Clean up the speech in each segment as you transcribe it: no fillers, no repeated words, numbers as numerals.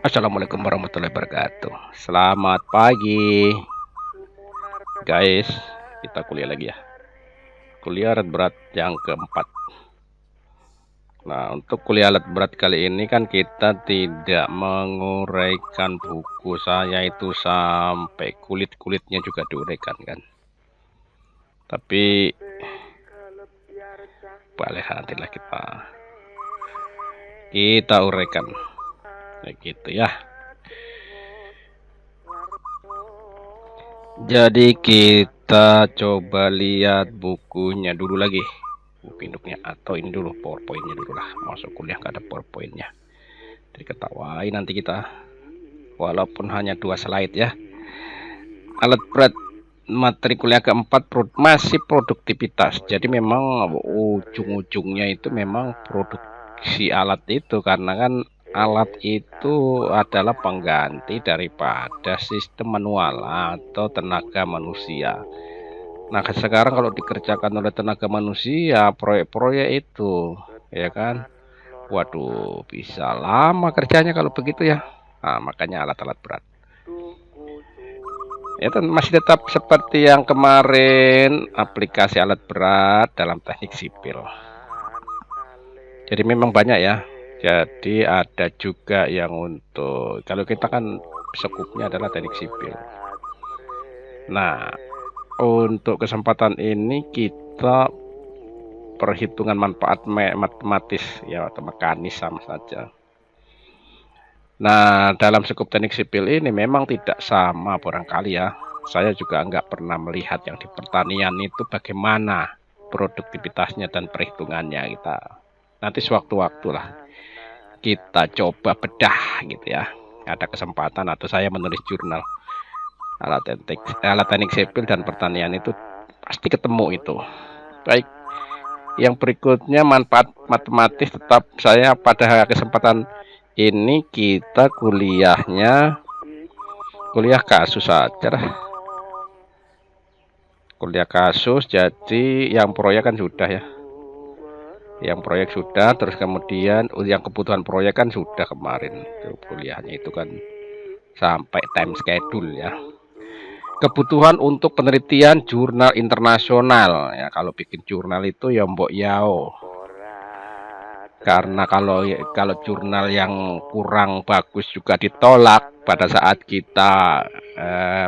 Assalamualaikum warahmatullahi wabarakatuh. Selamat pagi, guys. Kita kuliah lagi ya. Kuliah alat berat yang keempat. Nah, untuk kuliah alat berat kali ini kan kita tidak menguraikan buku saya itu sampai kulit-kulitnya juga diuraikan kan. Tapi boleh nantilah kita uraikan. Gitu ya. Jadi kita coba lihat bukunya dulu lagi, buku induknya, atau ini dulu powerpointnya dulu lah. Masuk kuliah gak ada powerpointnya, jadi ketawain nanti kita, walaupun hanya 2 slide ya. Alat berat materi kuliah keempat masih produktivitas. Jadi memang ujung-ujungnya itu memang produksi alat itu, karena kan alat itu adalah pengganti daripada sistem manual atau tenaga manusia. Nah, sekarang kalau dikerjakan oleh tenaga manusia, proyek-proyek itu, ya kan, waduh, bisa lama kerjanya kalau begitu ya. Nah, makanya alat-alat berat. Ya, masih tetap seperti yang kemarin, aplikasi alat berat dalam teknik sipil. Jadi memang banyak ya. Jadi ada juga yang untuk, kalau kita kan sekupnya adalah teknik sipil. Nah, untuk kesempatan ini kita perhitungan manfaat matematis ya, atau mekanis sama saja. Nah, dalam sekup teknik sipil ini memang tidak sama barangkali ya. Saya juga nggak pernah melihat yang di pertanian itu bagaimana produktivitasnya dan perhitungannya. Kita nanti sewaktu-waktu lah kita coba bedah gitu ya. Ada kesempatan atau saya menulis jurnal alat teknik sipil dan pertanian itu pasti ketemu itu. Baik, yang berikutnya manfaat matematis, tetap saya pada kesempatan ini kita kuliah kasus saja lah. Kuliah kasus, jadi yang proyek kan sudah ya. Yang proyek sudah, terus kemudian yang kebutuhan proyek kan sudah kemarin. Itu kuliahnya itu kan sampai time schedule ya. Kebutuhan untuk penelitian jurnal internasional ya, kalau bikin jurnal itu ya mbok yao, karena kalau jurnal yang kurang bagus juga ditolak pada saat kita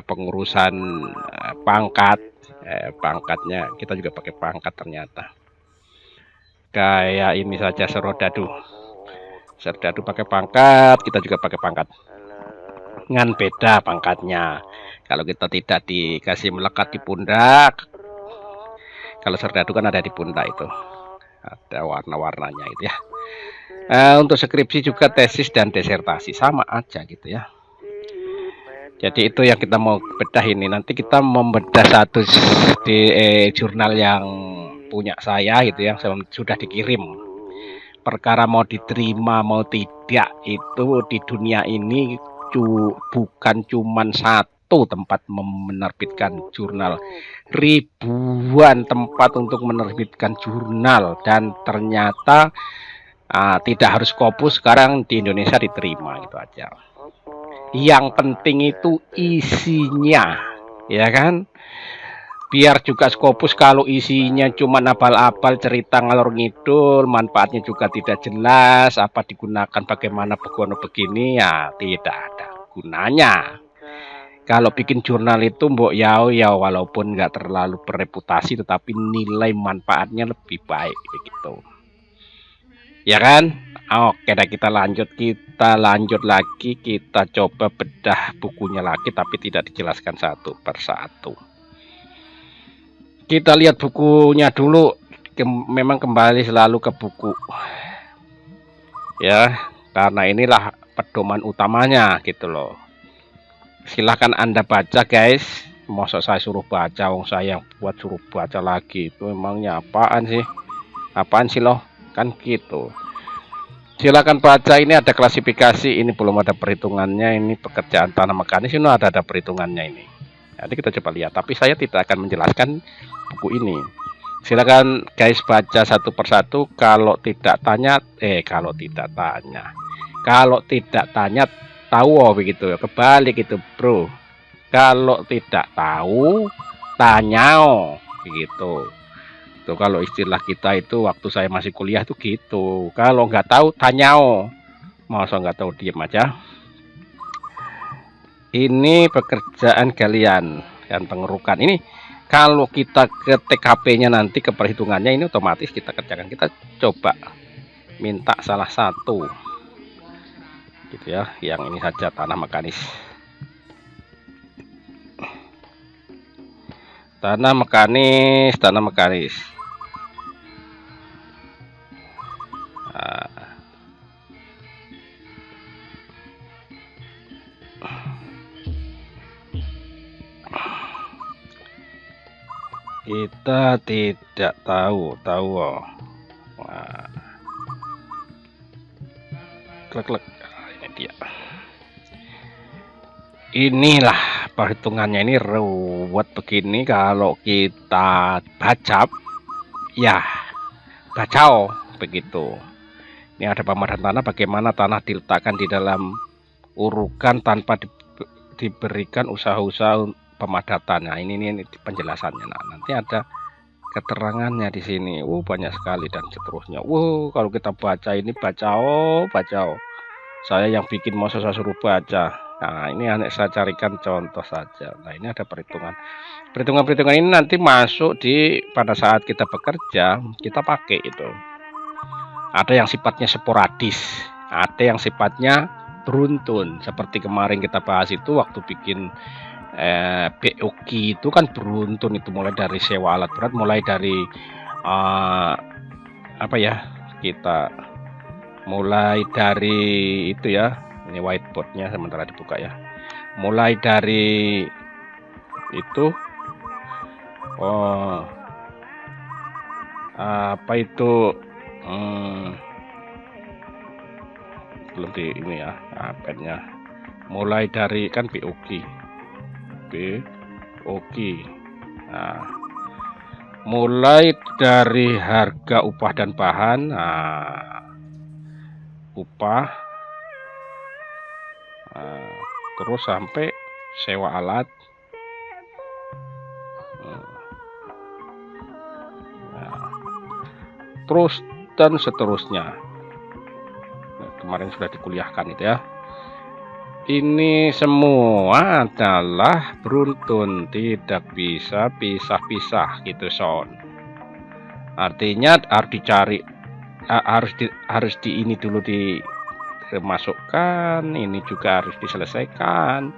pengurusan pangkatnya kita juga pakai pangkat. Ternyata kayak ini saja, Serdadu pakai pangkat, kita juga pakai pangkat, ngan beda pangkatnya. Kalau kita tidak dikasih melekat di pundak, kalau serdadu kan ada di pundak itu, ada warna-warnanya itu ya. Untuk skripsi juga tesis dan disertasi sama aja gitu ya. Jadi itu yang kita mau bedah ini. Nanti kita membedah satu di jurnal yang punya saya gitu, yang sudah dikirim. Perkara mau diterima mau tidak itu di dunia ini bukan cuman satu tempat menerbitkan jurnal, ribuan tempat untuk menerbitkan jurnal, dan ternyata tidak harus Scopus sekarang di Indonesia diterima, gitu aja. Yang penting itu isinya, ya kan? Biar juga Scopus kalau isinya cuma abal-abal, cerita ngalor ngidul, manfaatnya juga tidak jelas, apa digunakan, bagaimana begini ya, tidak ada gunanya. Kalau bikin jurnal itu mbok yao ya, walaupun nggak terlalu bereputasi, tetapi nilai manfaatnya lebih baik begitu. Ya kan? Oke, dah kita lanjut lagi, kita coba bedah bukunya lagi, tapi tidak dijelaskan satu persatu. Kita lihat bukunya dulu, memang kembali selalu ke buku ya, karena inilah pedoman utamanya gitu loh. Silahkan Anda baca guys, masa saya suruh baca, wong saya yang buat suruh baca lagi, itu emangnya apaan sih loh, kan gitu. Silakan baca, ini ada klasifikasi, ini belum ada perhitungannya, ini pekerjaan tanah mekanis, ini ada perhitungannya ini. Nanti kita coba lihat, tapi saya tidak akan menjelaskan buku ini. Silakan guys baca satu persatu. Kalau tidak tanya tahu begitu, kebalik itu bro. Kalau tidak tahu tanya begitu. Tuh kalau istilah kita itu waktu saya masih kuliah tuh gitu. Kalau nggak tahu tanya, masa nggak tahu diem aja. Ini pekerjaan galian dan pengerukan ini. Kalau kita ke TKP-nya nanti ke perhitungannya ini otomatis kita kerjakan. Kita coba minta salah satu gitu ya, yang ini saja tanah mekanis. Tanah mekanis. Nah, kita tidak tahu. Nah, klik ini dia. Inilah perhitungannya, ini ruwet begini. Kalau kita baca ya bacau begitu. Ini ada pemadan tanah, bagaimana tanah diletakkan di dalam urukan tanpa diberikan usaha-usaha pemadatan. Nah, ini penjelasannya. Nah, nanti ada keterangannya di sini. Banyak sekali dan seterusnya. Kalau kita baca ini bacau. Saya yang bikin, mau saya suruh baca. Nah, ini saya carikan contoh saja. Nah, ini ada perhitungan ini nanti masuk pada saat kita bekerja, kita pakai itu. Ada yang sifatnya sporadis, ada yang sifatnya beruntun. Seperti kemarin kita bahas itu waktu bikin BOQ itu kan beruntun, itu mulai dari sewa alat berat, mulai dari kita mulai dari itu ya. Ini whiteboardnya sementara dibuka ya. Mulai dari itu belum di ini ya, pennya. Mulai dari kan BOQ. Nah, mulai dari harga upah dan bahan. Nah, upah, terus sampai sewa alat. Terus dan seterusnya. Nah, kemarin sudah dikuliahkan itu ya. Ini semua adalah beruntun, tidak bisa pisah-pisah gitu son. Artinya harus dicari, harus ini dulu dimasukkan, ini juga harus diselesaikan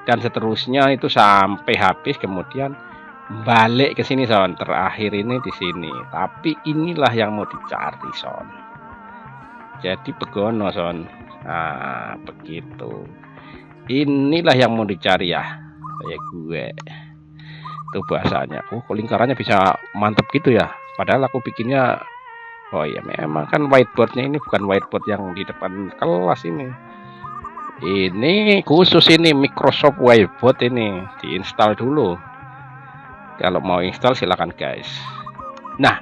dan seterusnya itu sampai habis, kemudian balik ke sini son. Terakhir ini di sini. Tapi inilah yang mau dicari son. Jadi begono son. Nah, begitu. Inilah yang mau dicari ya. Kayak gue. Itu bahasanya. Kok lingkarannya bisa mantep gitu ya. Padahal aku bikinnya, ya memang kan whiteboardnya ini bukan whiteboard yang di depan kelas ini. Ini khusus ini Microsoft Whiteboard, ini diinstal dulu. Kalau mau install silakan guys. Nah,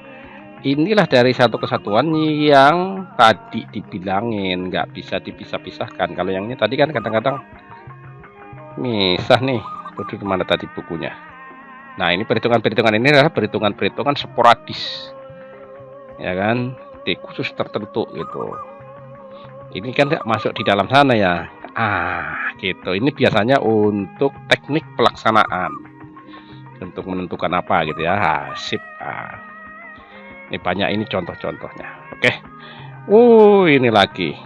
inilah dari satu kesatuan yang tadi dibilangin nggak bisa dipisah-pisahkan. Kalau yang ini tadi kan kadang-kadang misah nih. Itu mana tadi bukunya? Nah, ini perhitungan ini adalah perhitungan sporadis, ya kan, di khusus tertentu gitu. Ini kan nggak masuk di dalam sana ya. Gitu. Ini biasanya untuk teknik pelaksanaan, untuk menentukan apa gitu ya. Sip. Ini banyak, ini contoh-contohnya. Oke. Ini lagi.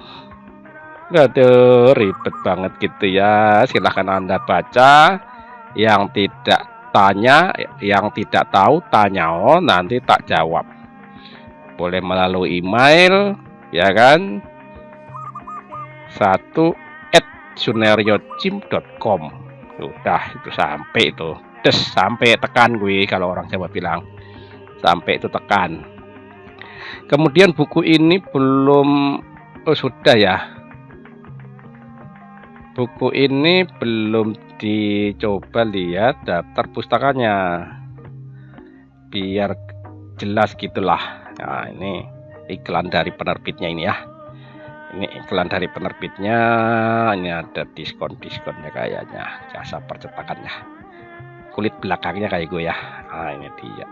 Aduh, ribet banget gitu ya. Silahkan Anda baca. Yang tidak tanya, yang tidak tahu tanya, nanti tak jawab. Boleh melalui email, ya kan? 1@suneryojim.com. Udah itu sampai itu. Sampai tekan gue, kalau orang Jawa bilang. Sampai itu tekan. Kemudian buku ini belum, sudah ya. Buku ini belum dicoba lihat daftar pustakanya. Biar jelas gitulah. Nah, ini iklan dari penerbitnya ini ya. Ini iklan dari penerbitnya. Ini ada diskon-diskonnya kayaknya, jasa percetakannya. Kulit belakangnya kayak gue ya. Nah, ini dia.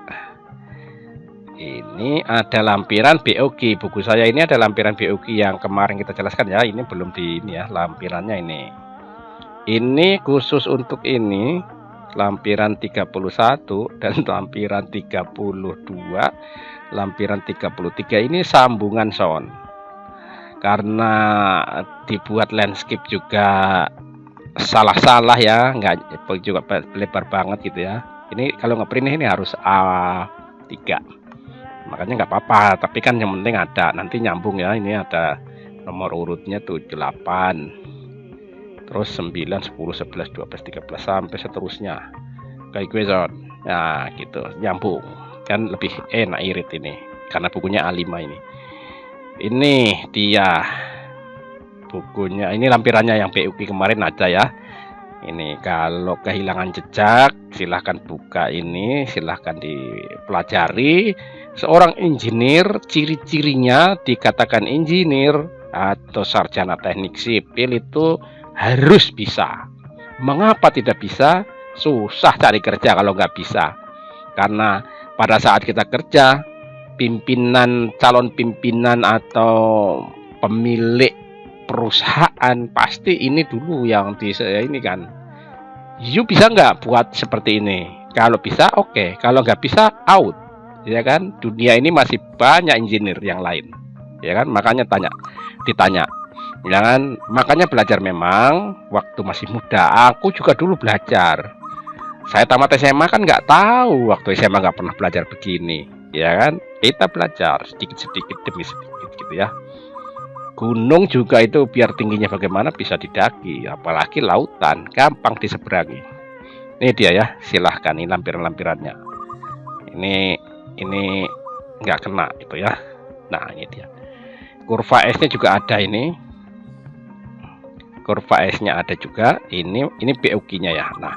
Ini ada lampiran BOG. Buku saya ini ada lampiran BOG yang kemarin kita jelaskan ya. Ini belum di ini ya, lampirannya ini. Ini khusus untuk ini, lampiran 31 dan lampiran 32, lampiran 33 ini sambungan sound. Karena dibuat landscape juga salah-salah ya, nggak juga lebar banget gitu ya. Ini kalau ngeprint ini harus A3. Makanya nggak apa-apa, tapi kan yang penting ada, nanti nyambung ya. Ini ada nomor urutnya 78, terus 9, 10, 11, 12, 13 sampai seterusnya kayak gue Zon. Nah gitu, nyambung kan, lebih enak irit ini karena bukunya A5 ini dia bukunya. Ini lampirannya yang BUK kemarin ada ya. Ini kalau kehilangan jejak silahkan buka ini, silahkan dipelajari. Seorang engineer, ciri-cirinya dikatakan engineer atau sarjana teknik sipil itu harus bisa. Mengapa tidak bisa? Susah cari kerja kalau nggak bisa. Karena pada saat kita kerja, pimpinan, calon pimpinan atau pemilik perusahaan pasti ini dulu yang di ini kan, you bisa nggak buat seperti ini? Kalau bisa oke, kalau nggak bisa out, ya kan. Dunia ini masih banyak engineer yang lain, ya kan. Makanya ditanya, ya kan. Makanya belajar memang waktu masih muda. Aku juga dulu belajar. Saya tamat SMA kan nggak tahu, waktu SMA nggak pernah belajar begini, ya kan. Kita belajar sedikit-sedikit demi sedikit gitu ya. Gunung juga itu biar tingginya bagaimana bisa didaki, apalagi lautan gampang diseberangi. Ini dia ya, silahkan ini lampiran-lampirannya. Ini nggak kena itu ya. Nah ini dia. Kurva S-nya juga ada ini. Kurva S-nya ada juga. Ini BOG-nya ya. Nah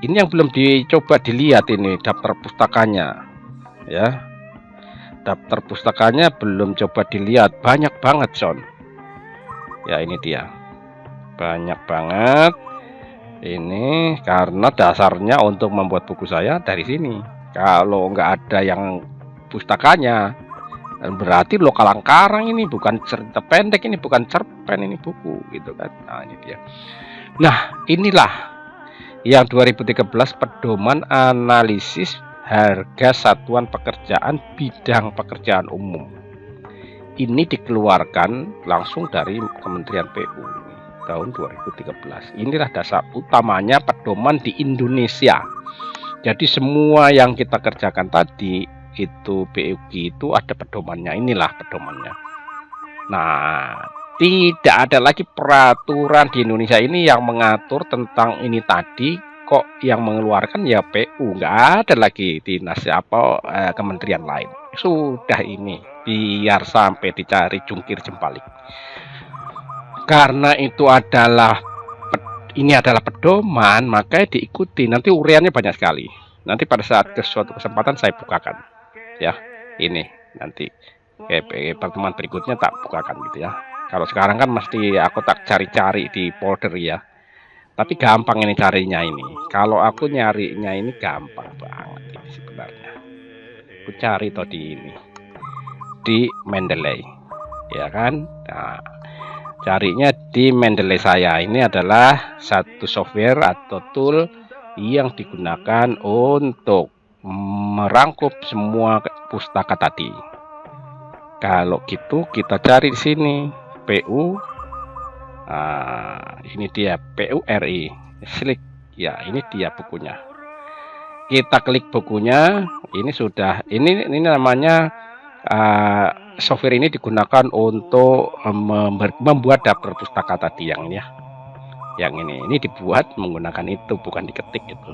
ini yang belum dicoba dilihat ini daftar pustakanya ya. Daftar pustakanya belum coba dilihat, banyak banget Son. Ya ini dia, banyak banget. Ini karena dasarnya untuk membuat buku saya dari sini. Kalau nggak ada yang pustakanya, berarti lokal Langkarang ini bukan cerita pendek, ini bukan cerpen, ini buku gitu kan. Nah ini dia. Nah inilah yang 2013 pedoman analisis harga satuan pekerjaan bidang pekerjaan umum. Ini dikeluarkan langsung dari Kementerian PU tahun 2013. Inilah dasar utamanya pedoman di Indonesia. Jadi semua yang kita kerjakan tadi itu PUG itu ada pedomannya. Inilah pedomannya. Nah, tidak ada lagi peraturan di Indonesia ini yang mengatur tentang ini tadi. Kok yang mengeluarkan ya PU, nggak ada lagi dinas apa kementerian lain. Sudah ini biar sampai dicari jungkir jempalik. Karena itu adalah pedoman, maka diikuti. Nanti uriannya banyak sekali. Nanti pada saat suatu kesempatan saya bukakan ya. Ini nanti pertemuan berikutnya tak bukakan gitu ya. Kalau sekarang kan mesti aku tak cari-cari di folder ya. Tapi gampang ini carinya ini. Kalau aku nyarinya ini gampang banget ini sebenarnya. Aku cari tadi ini di Mendeley, ya kan? Nah, carinya di Mendeley saya. Ini adalah satu software atau tool yang digunakan untuk merangkup semua pustaka tadi. Kalau gitu kita cari di sini PU. Nah, ini dia PURI. Klik ya, ini dia bukunya. Kita klik bukunya. Ini sudah. Ini namanya software ini digunakan untuk membuat daftar pustaka tadi yang ini ya. Yang ini dibuat menggunakan itu, bukan diketik itu.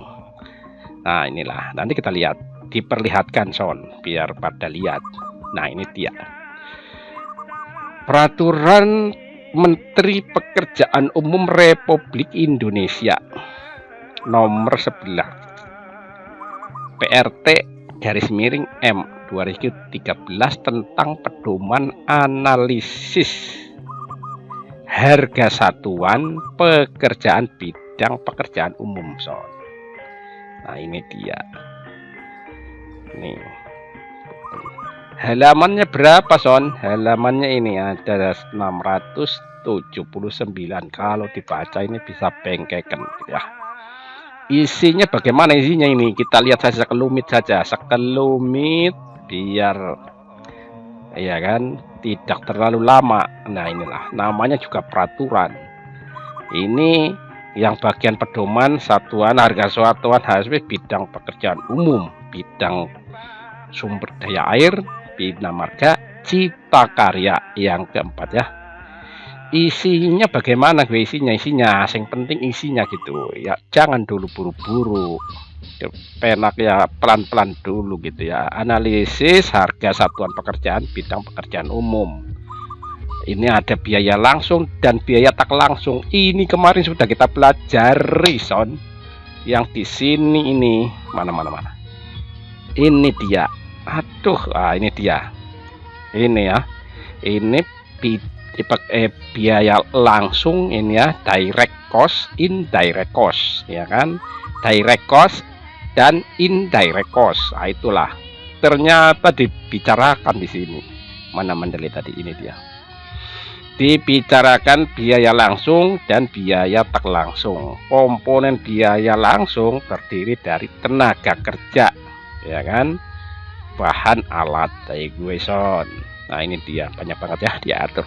Nah inilah. Nanti kita lihat. Diperlihatkan Son, biar pada lihat. Nah ini dia. Peraturan Menteri Pekerjaan Umum Republik Indonesia nomor 11 PRT _M 2013 tentang pedoman analisis harga satuan pekerjaan bidang pekerjaan umum, Son. Nah, ini dia. Nih. Halamannya berapa, Son? Halamannya ini ada 679. Kalau dibaca ini bisa bengkekan gitu ya. Isinya bagaimana isinya ini? Kita lihat saja sekelumit saja, sekelumit biar ya kan tidak terlalu lama. Nah, inilah namanya juga peraturan. Ini yang bagian pedoman satuan harga satuan HSP bidang pekerjaan umum, bidang sumber daya air, bina marga, cipta karya. Yang keempat ya, isinya bagaimana gue isinya yang penting isinya gitu ya, jangan dulu buru-buru, penak ya, pelan-pelan dulu gitu ya. Analisis harga satuan pekerjaan bidang pekerjaan umum, ini ada biaya langsung dan biaya tak langsung. Ini kemarin sudah kita pelajari, Son. Yang di sini ini mana ini dia. Aduh, ini dia. Ini ya. Ini biaya langsung ini ya, direct cost, indirect cost, ya kan? Direct cost dan indirect cost. Nah, itulah. Ternyata dibicarakan di sini. Mana mendeli tadi, ini dia. Dibicarakan biaya langsung dan biaya tak langsung. Komponen biaya langsung terdiri dari tenaga kerja, ya kan, bahan alat kayak gue, Son. Nah, ini dia, banyak banget ya diatur.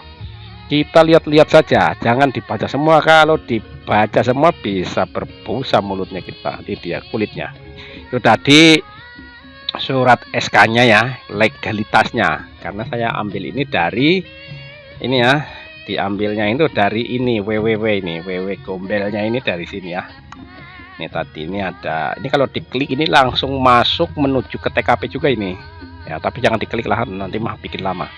Kita lihat-lihat saja, jangan dibaca semua. Kalau dibaca semua bisa berbusa mulutnya kita. Ini dia kulitnya. Itu tadi surat SK-nya ya, legalitasnya. Karena saya ambil ini dari ini ya, diambilnya itu dari ini www, ini www gombelnya ini dari sini ya. Ini tadi ini ada, ini kalau diklik ini langsung masuk menuju ke TKP juga ini ya, tapi jangan diklik lah, nanti mah bikin lama.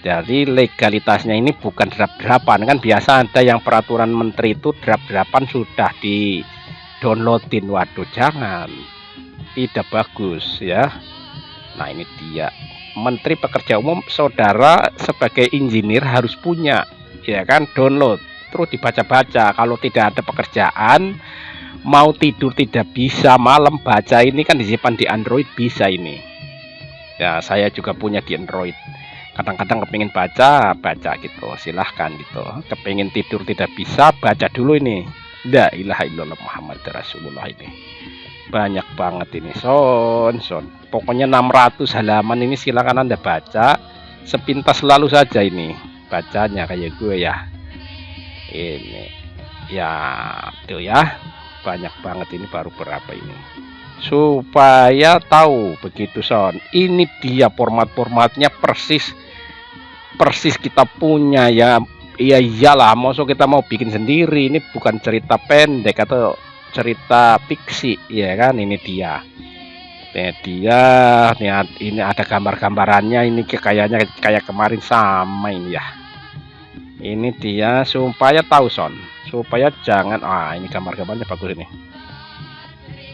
Jadi legalitasnya ini bukan draft-draftan, kan biasa ada yang peraturan menteri itu draft-draftan sudah di downloadin. Waduh, jangan, tidak bagus ya. Nah, ini dia. Menteri Pekerjaan Umum, saudara sebagai engineer harus punya, ya kan, download terus dibaca-baca. Kalau tidak ada pekerjaan, mau tidur tidak bisa, malam baca ini kan disimpan di Android bisa ini ya. Saya juga punya di Android. Kadang-kadang kepingin baca gitu, silahkan gitu. Kepingin tidur tidak bisa, baca dulu ini. La ilaha illallah Muhammad Rasulullah. Ini banyak banget ini, Son. Pokoknya 600 halaman ini silakan Anda baca sepintas selalu saja ini bacanya kayak gue ya. Ini ya tuh ya, banyak banget ini, baru berapa ini supaya tahu begitu, Son. Ini dia formatnya persis kita punya ya. Iya iyalah, maksud kita mau bikin sendiri, ini bukan cerita pendek atau cerita fiksi, ya kan. Ini dia ini ada gambar-gambarannya, ini kayaknya kayak kemarin sama ini ya. Ini dia supaya tahu, Son, supaya jangan ini gambar-gambarnya bagus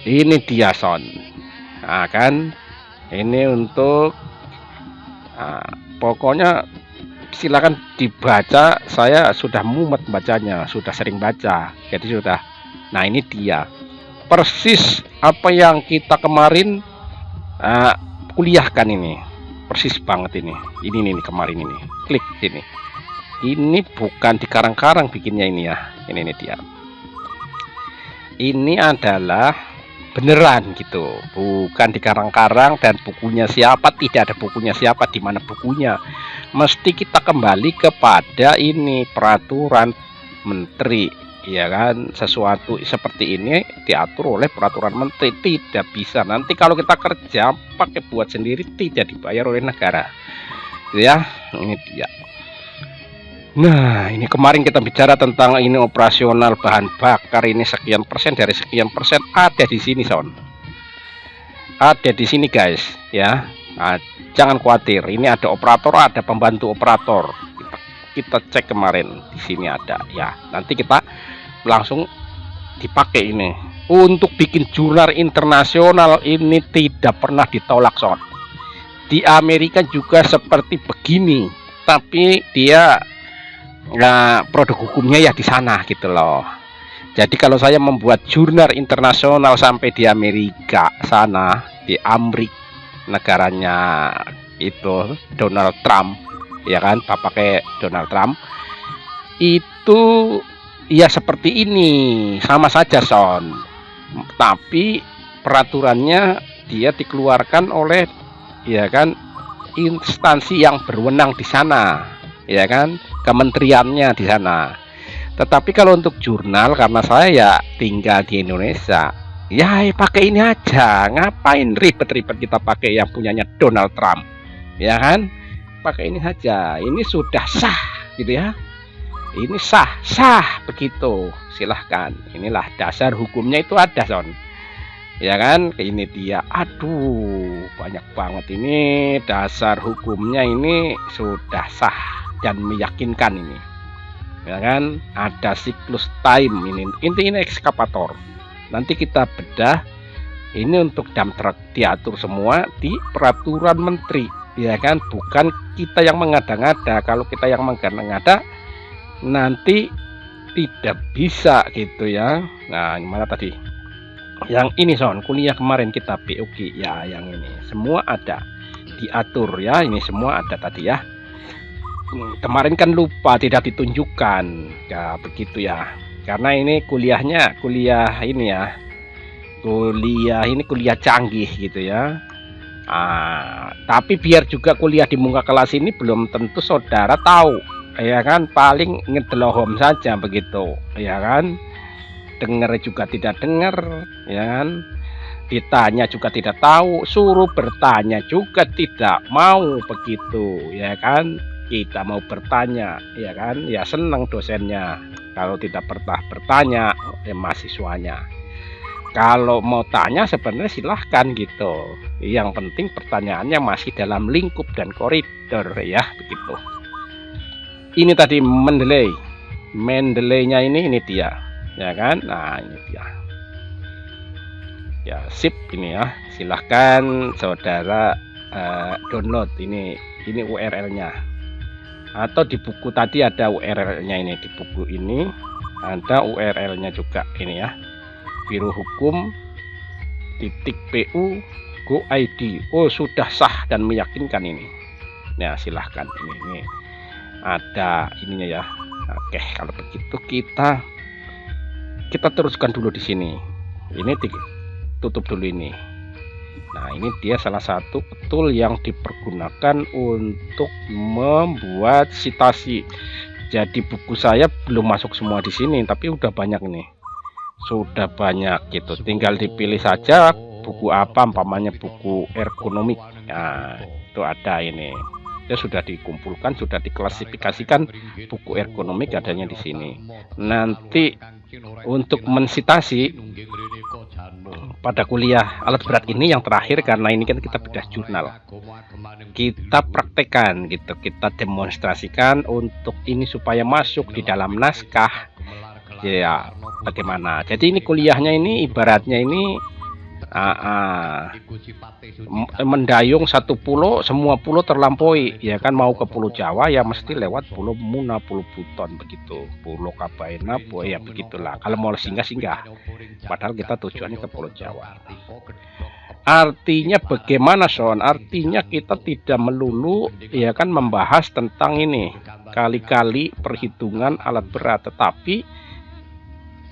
ini dia, Son. Nah, kan ini untuk pokoknya silakan dibaca. Saya sudah mumet bacanya, sudah sering baca, jadi sudah. Nah, ini dia persis apa yang kita kemarin kuliahkan, ini persis banget ini kemarin ini. Klik sini, ini bukan dikarang-karang bikinnya ini ya. Ini dia, ini adalah beneran gitu, bukan dikarang-karang. Dan bukunya siapa, tidak ada bukunya siapa, di mana bukunya. Mesti kita kembali kepada ini peraturan menteri, ya kan. Sesuatu seperti ini diatur oleh peraturan menteri, tidak bisa nanti kalau kita kerja pakai buat sendiri tidak dibayar oleh negara ya. Ini dia. Nah, ini kemarin kita bicara tentang ini operasional bahan bakar, ini sekian persen dari sekian persen ada di sini, Son. Ada di sini, guys ya. Nah, jangan khawatir, ini ada operator, ada pembantu operator. Kita cek kemarin di sini ada ya. Nanti kita langsung dipakai ini untuk bikin jurnal internasional. Ini tidak pernah ditolak, Son. Di Amerika juga seperti begini, tapi dia Nah, produk hukumnya ya di sana gitu loh. Jadi kalau saya membuat jurnal internasional sampai di Amerika sana, di Amrik, negaranya itu Donald Trump, ya kan, bapaknya Donald Trump, itu ya seperti ini, sama saja Son. Tapi peraturannya dia dikeluarkan oleh, ya kan, instansi yang berwenang di sana, ya kan, kementeriannya di sana. Tetapi kalau untuk jurnal, karena saya ya tinggal di Indonesia, ya pakai ini aja. Ngapain ribet-ribet kita pakai yang punyanya Donald Trump, ya kan? Pakai ini saja. Ini sudah sah, gitu ya. Ini sah begitu. Silahkan. Inilah dasar hukumnya itu ada, Son. Ya kan? Ini dia. Aduh, banyak banget ini dasar hukumnya, ini sudah sah dan meyakinkan ini. Ya kan, ada siklus time ini ekskavator. Nanti kita bedah ini untuk dump truck, diatur semua di peraturan menteri, ya kan, bukan kita yang mengada-ngada. Kalau kita yang mengada-ngada nanti tidak bisa gitu ya. Nah, gimana tadi yang ini Son, kuliah kemarin kita PUG ya, yang ini semua ada diatur ya, ini semua ada tadi ya. Kemarin kan lupa tidak ditunjukkan ya, begitu ya, karena ini kuliahnya kuliah ini ya, kuliah canggih gitu ya. Tapi biar juga kuliah di muka kelas ini belum tentu saudara tahu, ya kan, paling ngedelohom saja begitu, ya kan, dengar juga tidak dengar, ya kan, ditanya juga tidak tahu, suruh bertanya juga tidak mau begitu, ya kan. Kita mau bertanya, ya kan, ya senang dosennya. Kalau tidak pernah bertanya, mahasiswanya. Kalau mau tanya sebenarnya silahkan gitu. Yang penting pertanyaannya masih dalam lingkup dan koridor ya, begitu. Ini tadi Mendeley-nya ini dia, ya kan. Nah, ini dia. Ya, sip ini ya. Silahkan saudara download ini URL-nya. Atau di buku tadi ada URL-nya, ini di buku ini ada URL-nya juga ini ya, birohukum.pu go.id. Oh, sudah sah dan meyakinkan ini. Nah, silahkan ini ada ininya ya. Oke, kalau begitu kita teruskan dulu di sini. Ini ditutup dulu ini. Nah, ini dia salah satu tool yang dipergunakan untuk membuat citasi. Jadi buku saya belum masuk semua di sini, tapi udah banyak ini. Sudah banyak gitu. Tinggal dipilih saja buku apa, umpamanya buku ergonomik. Nah, itu ada ini. Ya, sudah dikumpulkan, sudah diklasifikasikan buku ergonomik adanya di sini. Nanti untuk mensitasi pada kuliah alat berat ini yang terakhir, karena ini kan kita bedah jurnal, kita praktekkan gitu, kita demonstrasikan untuk ini supaya masuk di dalam naskah ya, bagaimana. Jadi ini kuliahnya ini ibaratnya ini mendayung satu pulau, semua pulau terlampaui, ya kan. Mau ke Pulau Jawa ya mesti lewat Pulau Muna, Pulau Buton begitu, Pulau Kabaina, ya begitulah. Kalau mau singgah, padahal kita tujuannya ke Pulau Jawa. Artinya bagaimana Son? Artinya kita tidak melulu, ya kan, membahas tentang ini kali-kali perhitungan alat berat, tetapi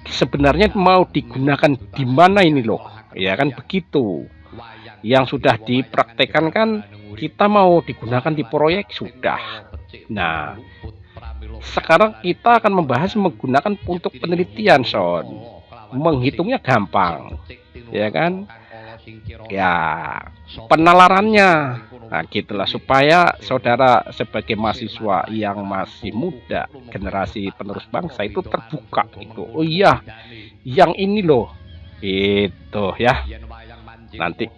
sebenarnya mau digunakan di mana ini loh, ya kan, begitu. Yang sudah dipraktekkan kan kita mau digunakan di proyek sudah. Nah, sekarang kita akan membahas menggunakan untuk penelitian Son. Menghitungnya gampang, ya kan, ya penalarannya. Nah, gitulah, supaya saudara sebagai mahasiswa yang masih muda, generasi penerus bangsa itu terbuka itu. Oh iya, yang ini loh itu ya. Nanti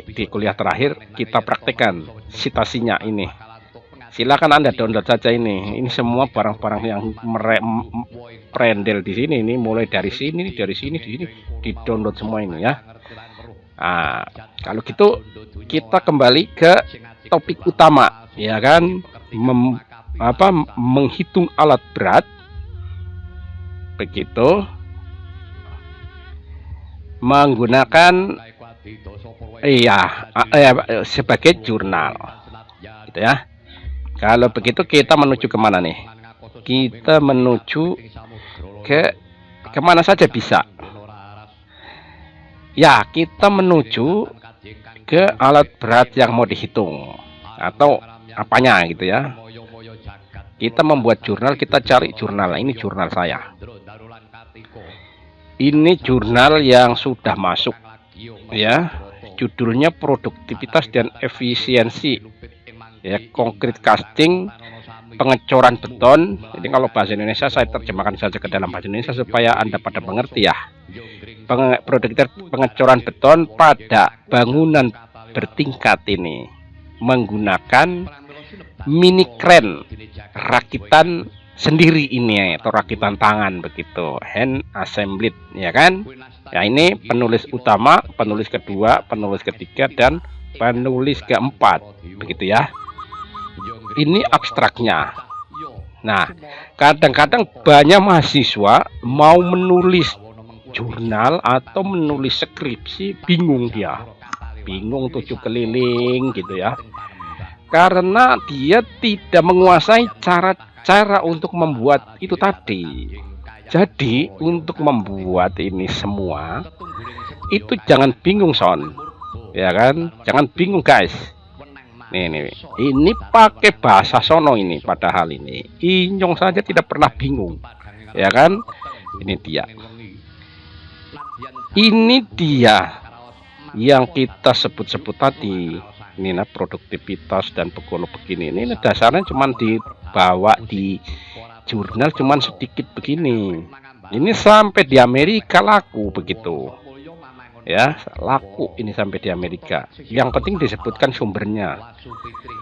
di kuliah terakhir kita praktekkan citasinya ini. Silakan Anda download saja ini. Ini semua barang-barang yang prendel di sini, ini mulai dari sini di sini di-download semua ini ya. Nah, kalau gitu kita kembali ke topik utama, ya kan, menghitung alat berat begitu menggunakan sebagai jurnal gitu ya. Kalau begitu kita menuju kemana nih? Kita menuju ke kemana saja bisa ya, kita menuju ke alat berat yang mau dihitung atau apanya gitu ya. Kita membuat jurnal, kita cari jurnal. Ini jurnal saya, ini jurnal yang sudah masuk ya, judulnya produktivitas dan efisiensi ya, konkret casting, pengecoran beton. Jadi kalau bahasa Indonesia saya terjemahkan saja ke dalam bahasa Indonesia supaya Anda pada mengerti ya. Produktivitas pengecoran beton pada bangunan bertingkat ini menggunakan mini crane rakitan sendiri ini atau rakitan tangan begitu, hand assembled ya kan. Ya, ini penulis utama, penulis kedua, penulis ketiga, dan penulis keempat begitu ya. Ini abstraknya. Nah, kadang-kadang banyak mahasiswa mau menulis jurnal atau menulis skripsi, bingung dia, bingung 7 keliling gitu ya, karena dia tidak menguasai cara untuk membuat itu tadi. Jadi untuk membuat ini semua itu jangan bingung son, ya kan? Jangan bingung guys. Nih, ini pakai bahasa sono ini, padahal ini Inyong saja tidak pernah bingung, ya kan? Ini dia yang kita sebut-sebut tadi. Ini nah, produktivitas dan begini. Ini dasarnya cuman dibawa di jurnal cuman sedikit begini. Ini sampai di Amerika laku begitu. Ya, laku ini sampai di Amerika. Yang penting disebutkan sumbernya.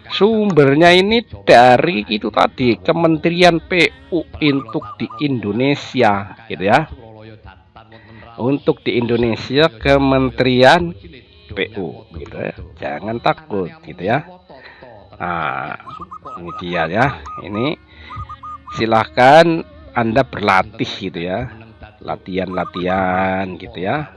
Sumbernya ini dari itu tadi, Kementerian PU untuk di Indonesia gitu ya. Untuk di Indonesia Kementerian PU gitu ya. Jangan takut gitu ya. Nah, ini dia ya. Ini silahkan Anda berlatih gitu ya. Latihan gitu ya.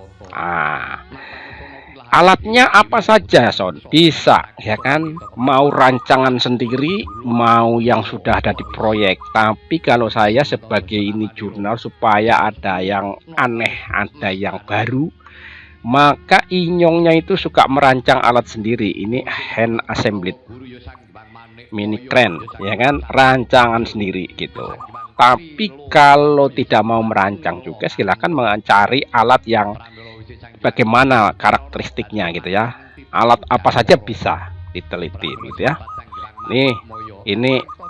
Alatnya apa saja son, bisa ya kan, mau rancangan sendiri mau yang sudah ada di proyek. Tapi kalau saya sebagai ini jurnal supaya ada yang aneh, ada yang baru, maka Inyongnya itu suka merancang alat sendiri. Ini hand assembled mini crane ya kan, rancangan sendiri gitu. Tapi kalau tidak mau merancang juga silahkan mencari alat yang bagaimana karakteristiknya gitu ya. Alat apa saja bisa diteliti gitu ya.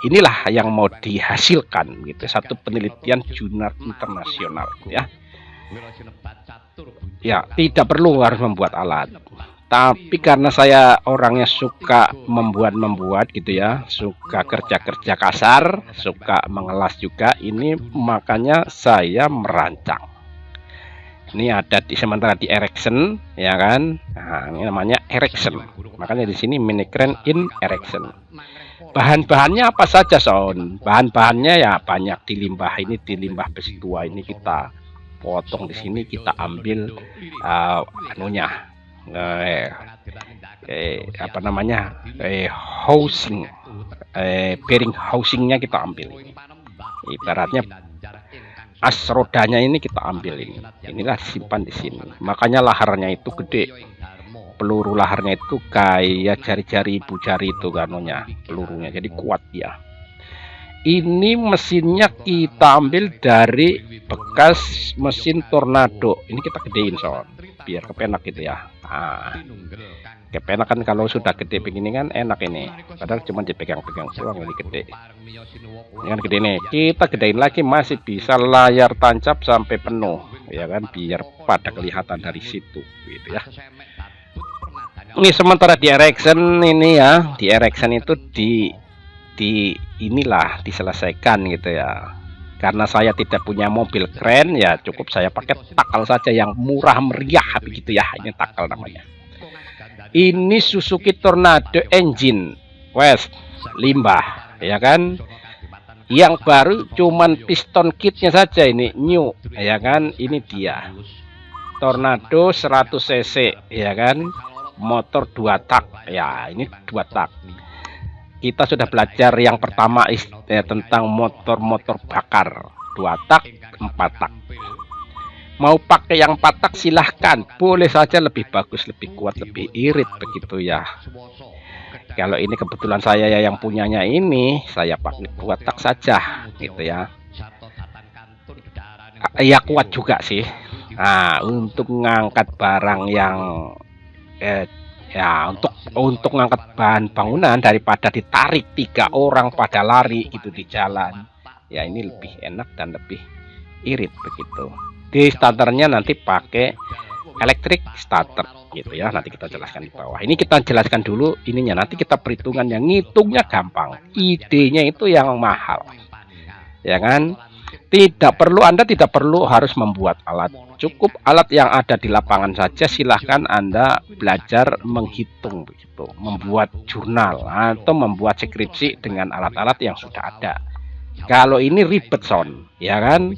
Inilah yang mau dihasilkan gitu, satu penelitian jurnal internasional gitu ya. Ya, tidak perlu harus membuat alat. Tapi karena saya orangnya suka membuat gitu ya, suka kerja-kerja kasar, suka mengelas juga, ini makanya saya merancang. Ini ada sementara di erection ya kan. Nah, ini namanya erection. Makanya di sini mini crane in erection. Bahan-bahannya apa saja son? Bahan-bahannya ya banyak di limbah. Ini di limbah besi tua ini kita potong di sini, kita ambil housing, bearing housingnya kita ambil. Ibaratnya as rodanya ini kita ambil ini. Inilah simpan di sini. Makanya laharnya itu gede. Peluru laharnya itu kayak jari-jari ibu jari itu kanunya, pelurunya. Jadi kuat ya. Ini mesinnya kita ambil dari bekas mesin tornado. Ini kita gedein son, biar kepenak gitu ya. Kepenak kan kalau sudah gede begini kan enak ini. Padahal cuma dipegang-pegang doang, ini gede. Ini kan gede nih. Kita gedein lagi masih bisa layar tancap sampai penuh, ya kan? Biar pada kelihatan dari situ, gitu ya. Ini sementara di erection ini ya, di erection itu inilah diselesaikan gitu ya. Karena saya tidak punya mobil keren ya, cukup saya pakai takal saja yang murah meriah begitu ya. Ini takal namanya. Ini Suzuki Tornado engine West limbah ya kan. Yang baru cuman piston kitnya saja, ini new, ya kan. Ini dia Tornado 100 cc, ya kan, motor 2 tak, ya ini 2 tak. Kita sudah belajar yang pertama tentang motor-motor bakar 2 tak, 4 tak. Mau pakai yang 4 tak silahkan, boleh saja, lebih bagus, lebih kuat, lebih irit begitu ya. Kalau ini kebetulan saya ya yang punyanya ini, saya pakai 2 tak saja gitu ya. Ya kuat juga sih. Nah, untuk mengangkat barang yang ya untuk mengangkat bahan bangunan daripada ditarik 3 orang pada lari gitu di jalan. Ya ini lebih enak dan lebih irit begitu. Di starternya nanti pakai electric starter gitu ya, nanti kita jelaskan di bawah. Ini kita jelaskan dulu ininya, nanti kita perhitungan, yang ngitungnya gampang, idenya itu yang mahal, ya kan. Anda tidak perlu harus membuat alat, cukup alat yang ada di lapangan saja. Silahkan Anda belajar menghitung begitu, membuat jurnal atau membuat skripsi dengan alat-alat yang sudah ada. Kalau ini ribet son, ya kan.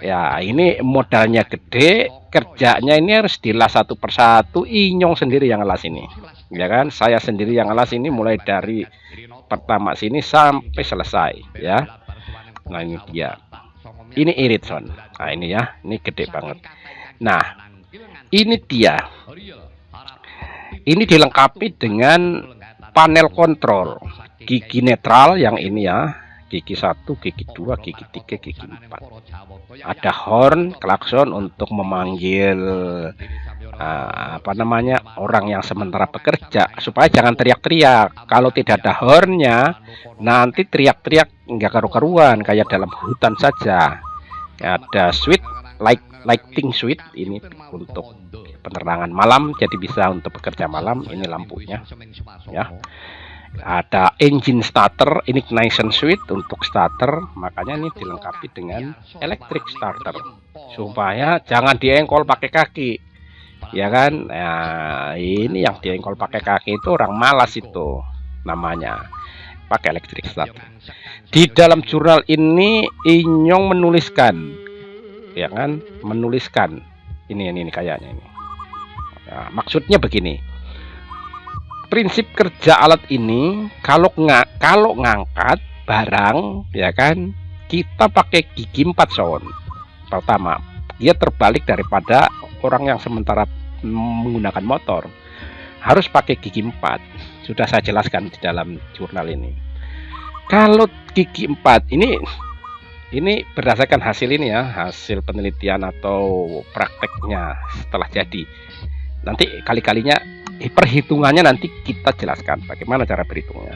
Ya ini modalnya gede, kerjanya ini harus dilas satu persatu. Inyong sendiri yang ngelas ini, ya kan. Saya sendiri yang ngelas ini mulai dari pertama sini sampai selesai ya. Nah ini dia, ini irit son. Nah ini ya, ini gede banget. Nah ini dia, ini dilengkapi dengan panel kontrol gigi netral yang ini ya, gigi 1, gigi 2, gigi 3, gigi 4. Ada horn, klakson untuk memanggil orang yang sementara bekerja supaya jangan teriak-teriak. Kalau tidak ada hornnya, nanti teriak-teriak nggak karu-karuan kayak dalam hutan saja. Ada switch, lighting switch, ini untuk penerangan malam, jadi bisa untuk bekerja malam. Ini lampunya ya. Ada engine starter, ignition switch untuk starter, makanya ini dilengkapi dengan electric starter supaya jangan diengkol pakai kaki, ya kan. Nah, ini yang diengkol pakai kaki itu orang malas, itu namanya pakai electric starter. Di dalam jurnal ini Inyong menuliskan, ya kan, menuliskan ini kayaknya ini. Nah, maksudnya begini. Prinsip kerja alat ini, kalau ngangkat barang, ya kan, kita pakai gigi 4 sound. Pertama, dia terbalik daripada orang yang sementara menggunakan motor, harus pakai gigi 4. Sudah saya jelaskan di dalam jurnal ini. Kalau gigi 4 ini berdasarkan hasil ini ya, hasil penelitian atau prakteknya setelah jadi. Nanti kali-kalinya perhitungannya nanti kita jelaskan bagaimana cara berhitungnya.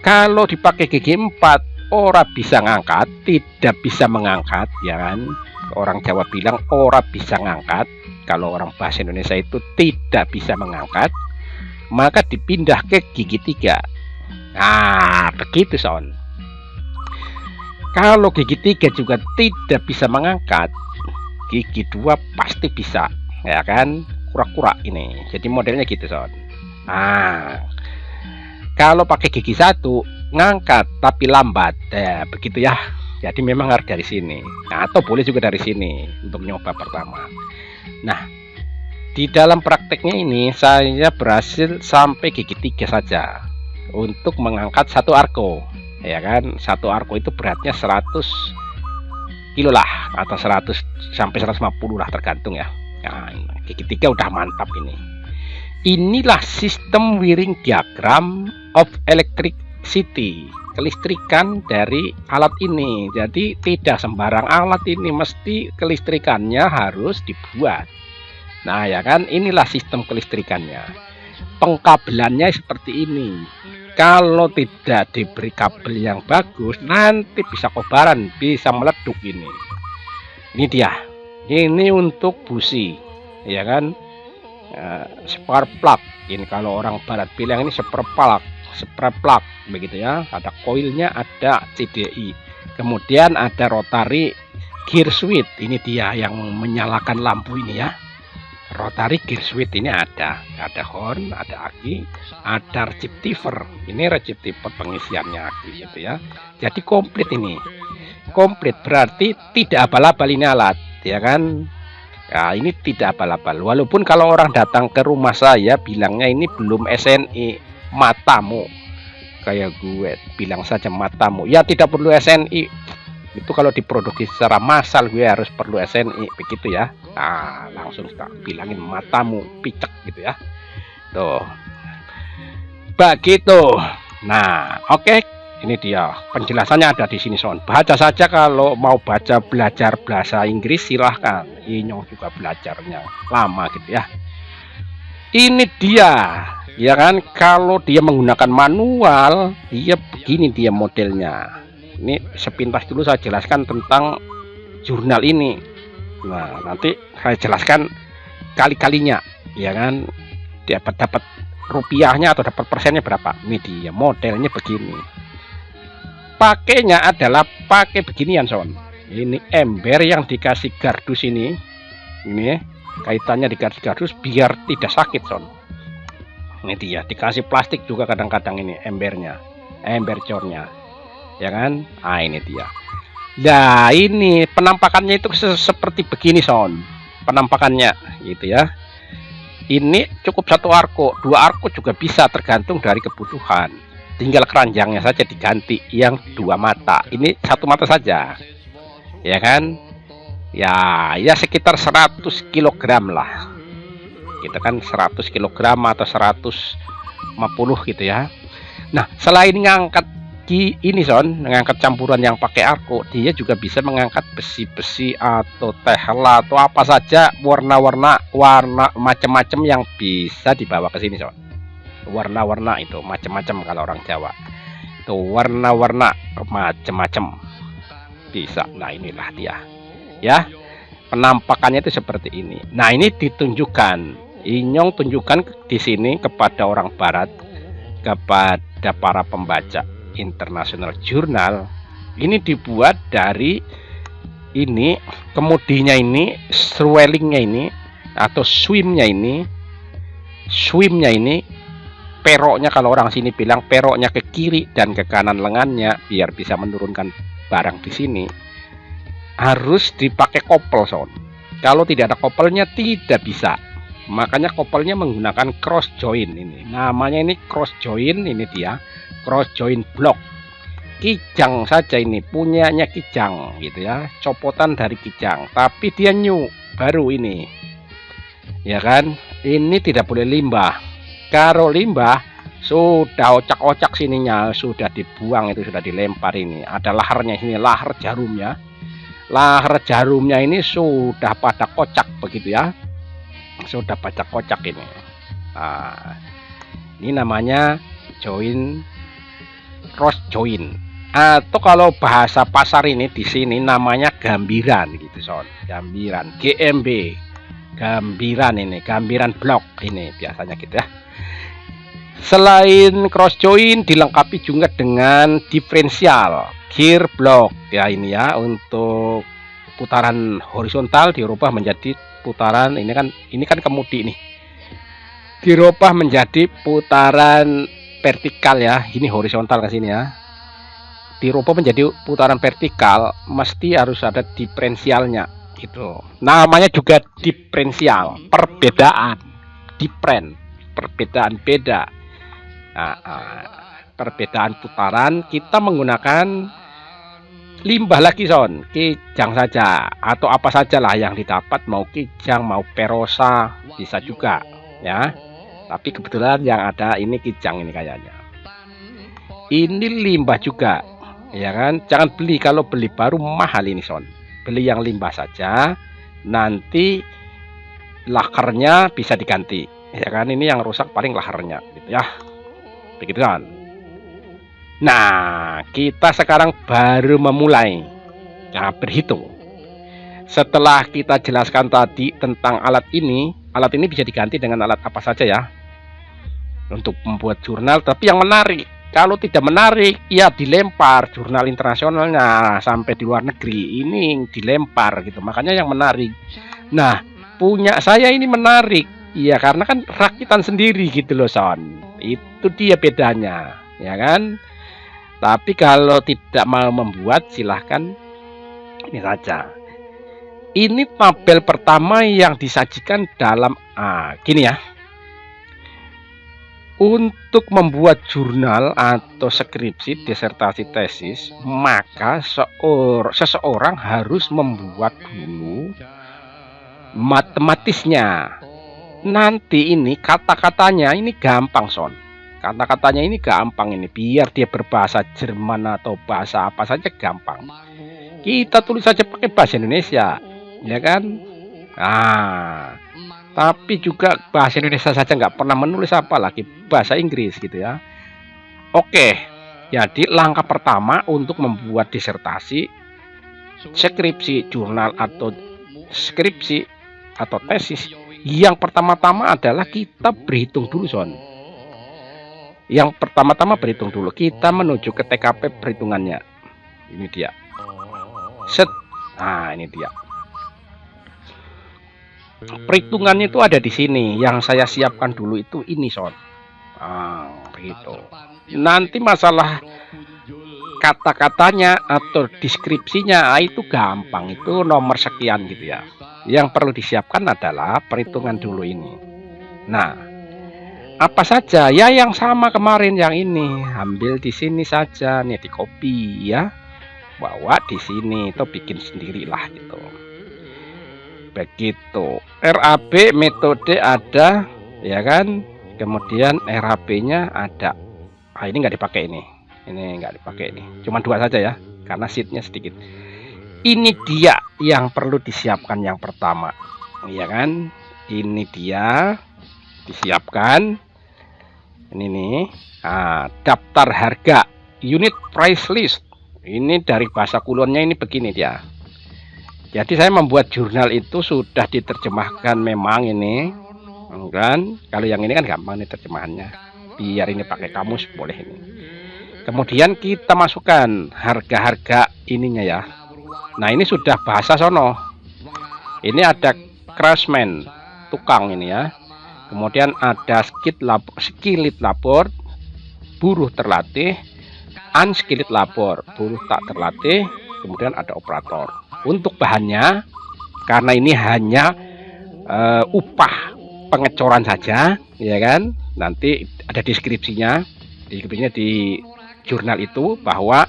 Kalau dipakai gigi 4, ora bisa ngangkat, tidak bisa mengangkat, ya kan. Orang Jawa bilang ora bisa ngangkat. Kalau orang bahasa Indonesia itu tidak bisa mengangkat, maka dipindah ke gigi 3. Nah begitu son. Kalau gigi 3 juga tidak bisa mengangkat, gigi 2 pasti bisa, ya kan. Kura-kura ini, jadi modelnya gitu son. Nah kalau pakai gigi 1 ngangkat tapi lambat, ya begitu ya. Jadi memang harus dari sini, nah, atau boleh juga dari sini untuk nyoba pertama. Nah di dalam prakteknya ini saya berhasil sampai gigi 3 saja untuk mengangkat 1 arko, ya kan. 1 arko itu beratnya 100 kilo lah, atau 100 sampai 150 lah, tergantung ya. Nah, gigi 3 udah mantap ini. Inilah sistem wiring diagram of electricity, kelistrikan dari alat ini. Jadi tidak sembarang alat ini, mesti kelistrikannya harus dibuat. Nah ya kan, inilah sistem kelistrikannya. Pengkabelannya seperti ini. Kalau tidak diberi kabel yang bagus, nanti bisa kobaran, bisa meleduk ini. Ini dia. Ini untuk busi, ya kan. Spark plug. Ini kalau orang barat bilang ini spark plug begitu ya. Ada koilnya, ada CDI. Kemudian ada rotary gear switch. Ini dia yang menyalakan lampu ini ya. rotary gear switch ini ada horn, ada aki, ada receiver. Ini receiver pengisiannya aki gitu ya. Jadi komplit ini. Komplit berarti tidak abal-abal ini alat, ya kan? Nah, ini tidak abal-abal. Walaupun kalau orang datang ke rumah saya bilangnya ini belum SNI, matamu. Kayak gue bilang saja matamu. Ya tidak perlu SNI. Itu kalau diproduksi secara massal gue harus perlu SNI begitu ya. Nah, langsung tak bilangin matamu picek gitu ya. Tuh. Begitu. Nah, oke. Ini dia penjelasannya ada di sini Son. Baca saja kalau mau belajar bahasa Inggris silahkan. Inyong juga belajarnya lama gitu ya. Ini dia, ya kan? Kalau dia menggunakan manual, dia begini dia modelnya. Ini sepintas dulu saya jelaskan tentang jurnal ini. Nah, nanti saya jelaskan kali-kalinya, ya kan? Dapat rupiahnya atau dapat persennya berapa? Ini dia modelnya begini. Pakainya adalah pakai beginian Son. Ini ember yang dikasih gardus ini kaitannya dikasih gardus biar tidak sakit Son. Ini dia dikasih plastik juga kadang-kadang ini embernya, ember cornya, ya kan? Ah ini dia. Nah ini penampakannya itu seperti begini Son. Penampakannya gitu ya. Ini cukup satu arko, dua arko juga bisa tergantung dari kebutuhan. Tinggal keranjangnya saja diganti yang dua mata. Ini satu mata saja, ya kan? Ya sekitar 100 kg lah. Kita kan 100 kg atau 150 gitu ya. Nah, selain ngangkat ini Son, mengangkat campuran yang pakai arko, dia juga bisa mengangkat besi-besi atau tehla atau apa saja warna macam-macam yang bisa dibawa ke sini Son. Warna-warna itu macam-macam kalau orang Jawa itu warna-warna macam-macam bisa. Nah inilah dia ya, penampakannya itu seperti ini. Nah ini ditunjukkan, Inyong tunjukkan di sini kepada orang barat, kepada para pembaca internasional jurnal. Ini dibuat dari ini kemudinya ini swellingnya ini atau swimnya ini peroknya, kalau orang sini bilang peroknya ke kiri dan ke kanan lengannya biar bisa menurunkan barang di sini harus dipakai kopel Son. Kalau tidak ada kopelnya tidak bisa. Makanya kopelnya menggunakan cross joint ini. Namanya ini cross joint, ini dia cross joint block. Kijang saja ini punyanya Kijang gitu ya, copotan dari Kijang, tapi dia new baru ini. Ya kan? Ini tidak boleh limbah. Kalau limbah sudah ocak-ocak sininya, sudah dibuang, itu sudah dilempar. Ini ada laharnya sini, lahar jarumnya. Lahar jarumnya ini sudah pada kocak begitu ya. Sudah pada kocak ini. Nah, ini namanya join, cross join. Atau kalau bahasa pasar ini di sini namanya gambiran gitu Son. Gambiran, GMB. Gambiran ini, gambiran blok ini biasanya gitu ya. Selain cross joint dilengkapi juga dengan diferensial gear block ya, ini ya untuk putaran horizontal dirubah menjadi putaran ini kan kemudi nih, dirubah menjadi putaran vertikal ya. Ini horizontal ke sini ya, dirubah menjadi putaran vertikal, mesti harus ada diferensialnya gitu. Namanya juga diferensial, perbedaan, perbedaan beda. Nah, perbedaan putaran kita menggunakan limbah lagi Son, kijang saja atau apa sajalah yang didapat, mau kijang mau perosa bisa juga ya. Tapi kebetulan yang ada ini kijang ini kayaknya. Ini limbah juga ya kan. Jangan beli, kalau beli baru mahal ini Son. Beli yang limbah saja, nanti lakarnya bisa diganti ya kan. Ini yang rusak paling laharnya gitu ya. Begitu kan. Nah, kita sekarang baru memulai berhitung. Setelah kita jelaskan tadi tentang alat ini bisa diganti dengan alat apa saja ya untuk membuat jurnal, tapi yang menarik. Kalau tidak menarik ya dilempar, jurnal internasionalnya sampai di luar negeri ini dilempar gitu. Makanya yang menarik. Nah, punya saya ini menarik. Iya, karena kan rakitan sendiri gitu loh, Son. Itu dia bedanya, ya kan? Tapi kalau tidak mau membuat, silahkan ini saja. Ini tabel pertama yang disajikan dalam gini ya. Untuk membuat jurnal atau skripsi, disertasi, tesis, maka seseorang harus membuat dulu matematisnya. Nanti ini kata-katanya ini gampang, Son. Kata-katanya ini gampang ini, biar dia berbahasa Jerman atau bahasa apa saja gampang. Kita tulis saja pakai bahasa Indonesia, ya kan? Tapi juga bahasa Indonesia saja nggak pernah menulis, apa lagi bahasa Inggris gitu ya. Oke, jadi langkah pertama untuk membuat disertasi, skripsi, jurnal atau skripsi atau tesis, yang pertama-tama adalah kita berhitung dulu, Son. Yang pertama-tama berhitung dulu, kita menuju ke TKP perhitungannya. Ini dia. Set. Nah, ini dia. Perhitungannya itu ada di sini. Yang saya siapkan dulu itu ini, Son. Begitu. Nanti masalah kata-katanya atau deskripsinya itu gampang, itu nomor sekian gitu ya. Yang perlu disiapkan adalah perhitungan dulu ini. Nah, apa saja ya yang sama kemarin yang ini, ambil di sini saja nih, di copy ya, bawa di sini, itu bikin sendirilah gitu. Begitu. RAB metode ada, ya kan? Kemudian RAB-nya ada. Ini nggak dipakai ini nggak dipakai ini, cuma 2 saja ya, karena sheetnya sedikit. Ini dia yang perlu disiapkan yang pertama, ya kan? Ini dia disiapkan. Ini nih, daftar harga, unit price list. Ini dari bahasa kulonnya ini begini dia. Jadi saya membuat jurnal itu sudah diterjemahkan memang ini, kan? Kalau yang ini kan gampang nih terjemahannya. Biar ini pakai kamus boleh ini. Kemudian kita masukkan harga-harga ininya ya. Nah, ini sudah bahasa sono. Ini ada craftsman, tukang ini ya. Kemudian ada skilled labor, buruh terlatih, unskilled labor, buruh tak terlatih. Kemudian ada operator. Untuk bahannya, karena ini hanya upah pengecoran saja, ya kan? Nanti ada deskripsinya di jurnal itu, bahwa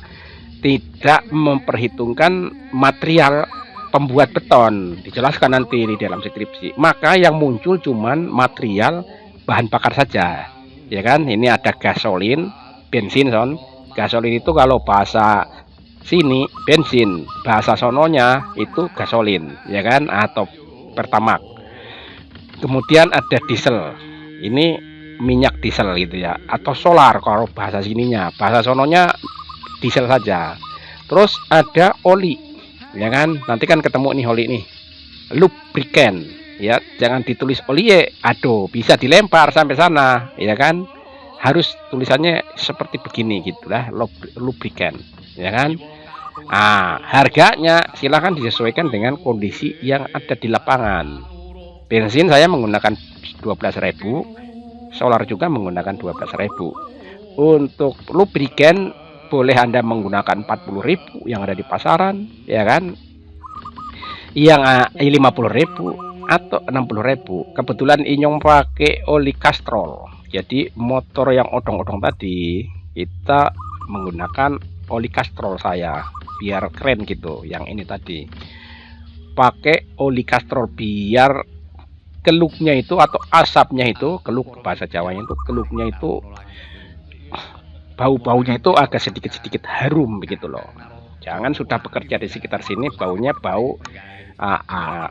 tidak memperhitungkan material pembuat beton, dijelaskan nanti di dalam skripsi. Maka yang muncul cuman material bahan bakar saja, ya kan? Ini ada gasolin, bensin, Son. Gasolin itu kalau bahasa sini bensin, bahasa sononya itu gasolin, ya kan, atau pertamak. Kemudian ada diesel, ini minyak diesel gitu ya, atau solar kalau bahasa sininya. Bahasa sononya diesel saja. Terus ada oli, ya kan, nanti kan ketemu nih oli nih, lubricant ya, jangan ditulis oli aduh, bisa dilempar sampai sana, ya kan, harus tulisannya seperti begini gitulah, lubricant, ya kan. Harganya silahkan disesuaikan dengan kondisi yang ada di lapangan. Bensin saya menggunakan 12.000, solar juga menggunakan 12.000. Untuk lubricant boleh Anda menggunakan 40.000 yang ada di pasaran, ya kan, yang 50.000 atau 60.000. Kebetulan Inyong pakai oli kastrol, jadi motor yang odong-odong tadi kita menggunakan oli kastrol saya, biar keren gitu. Yang ini tadi pakai oli kastrol biar keluknya itu atau asapnya itu, keluk bahasa Jawanya itu, keluknya itu bau-baunya itu agak sedikit-sedikit harum begitu loh. Jangan sudah bekerja di sekitar sini baunya bau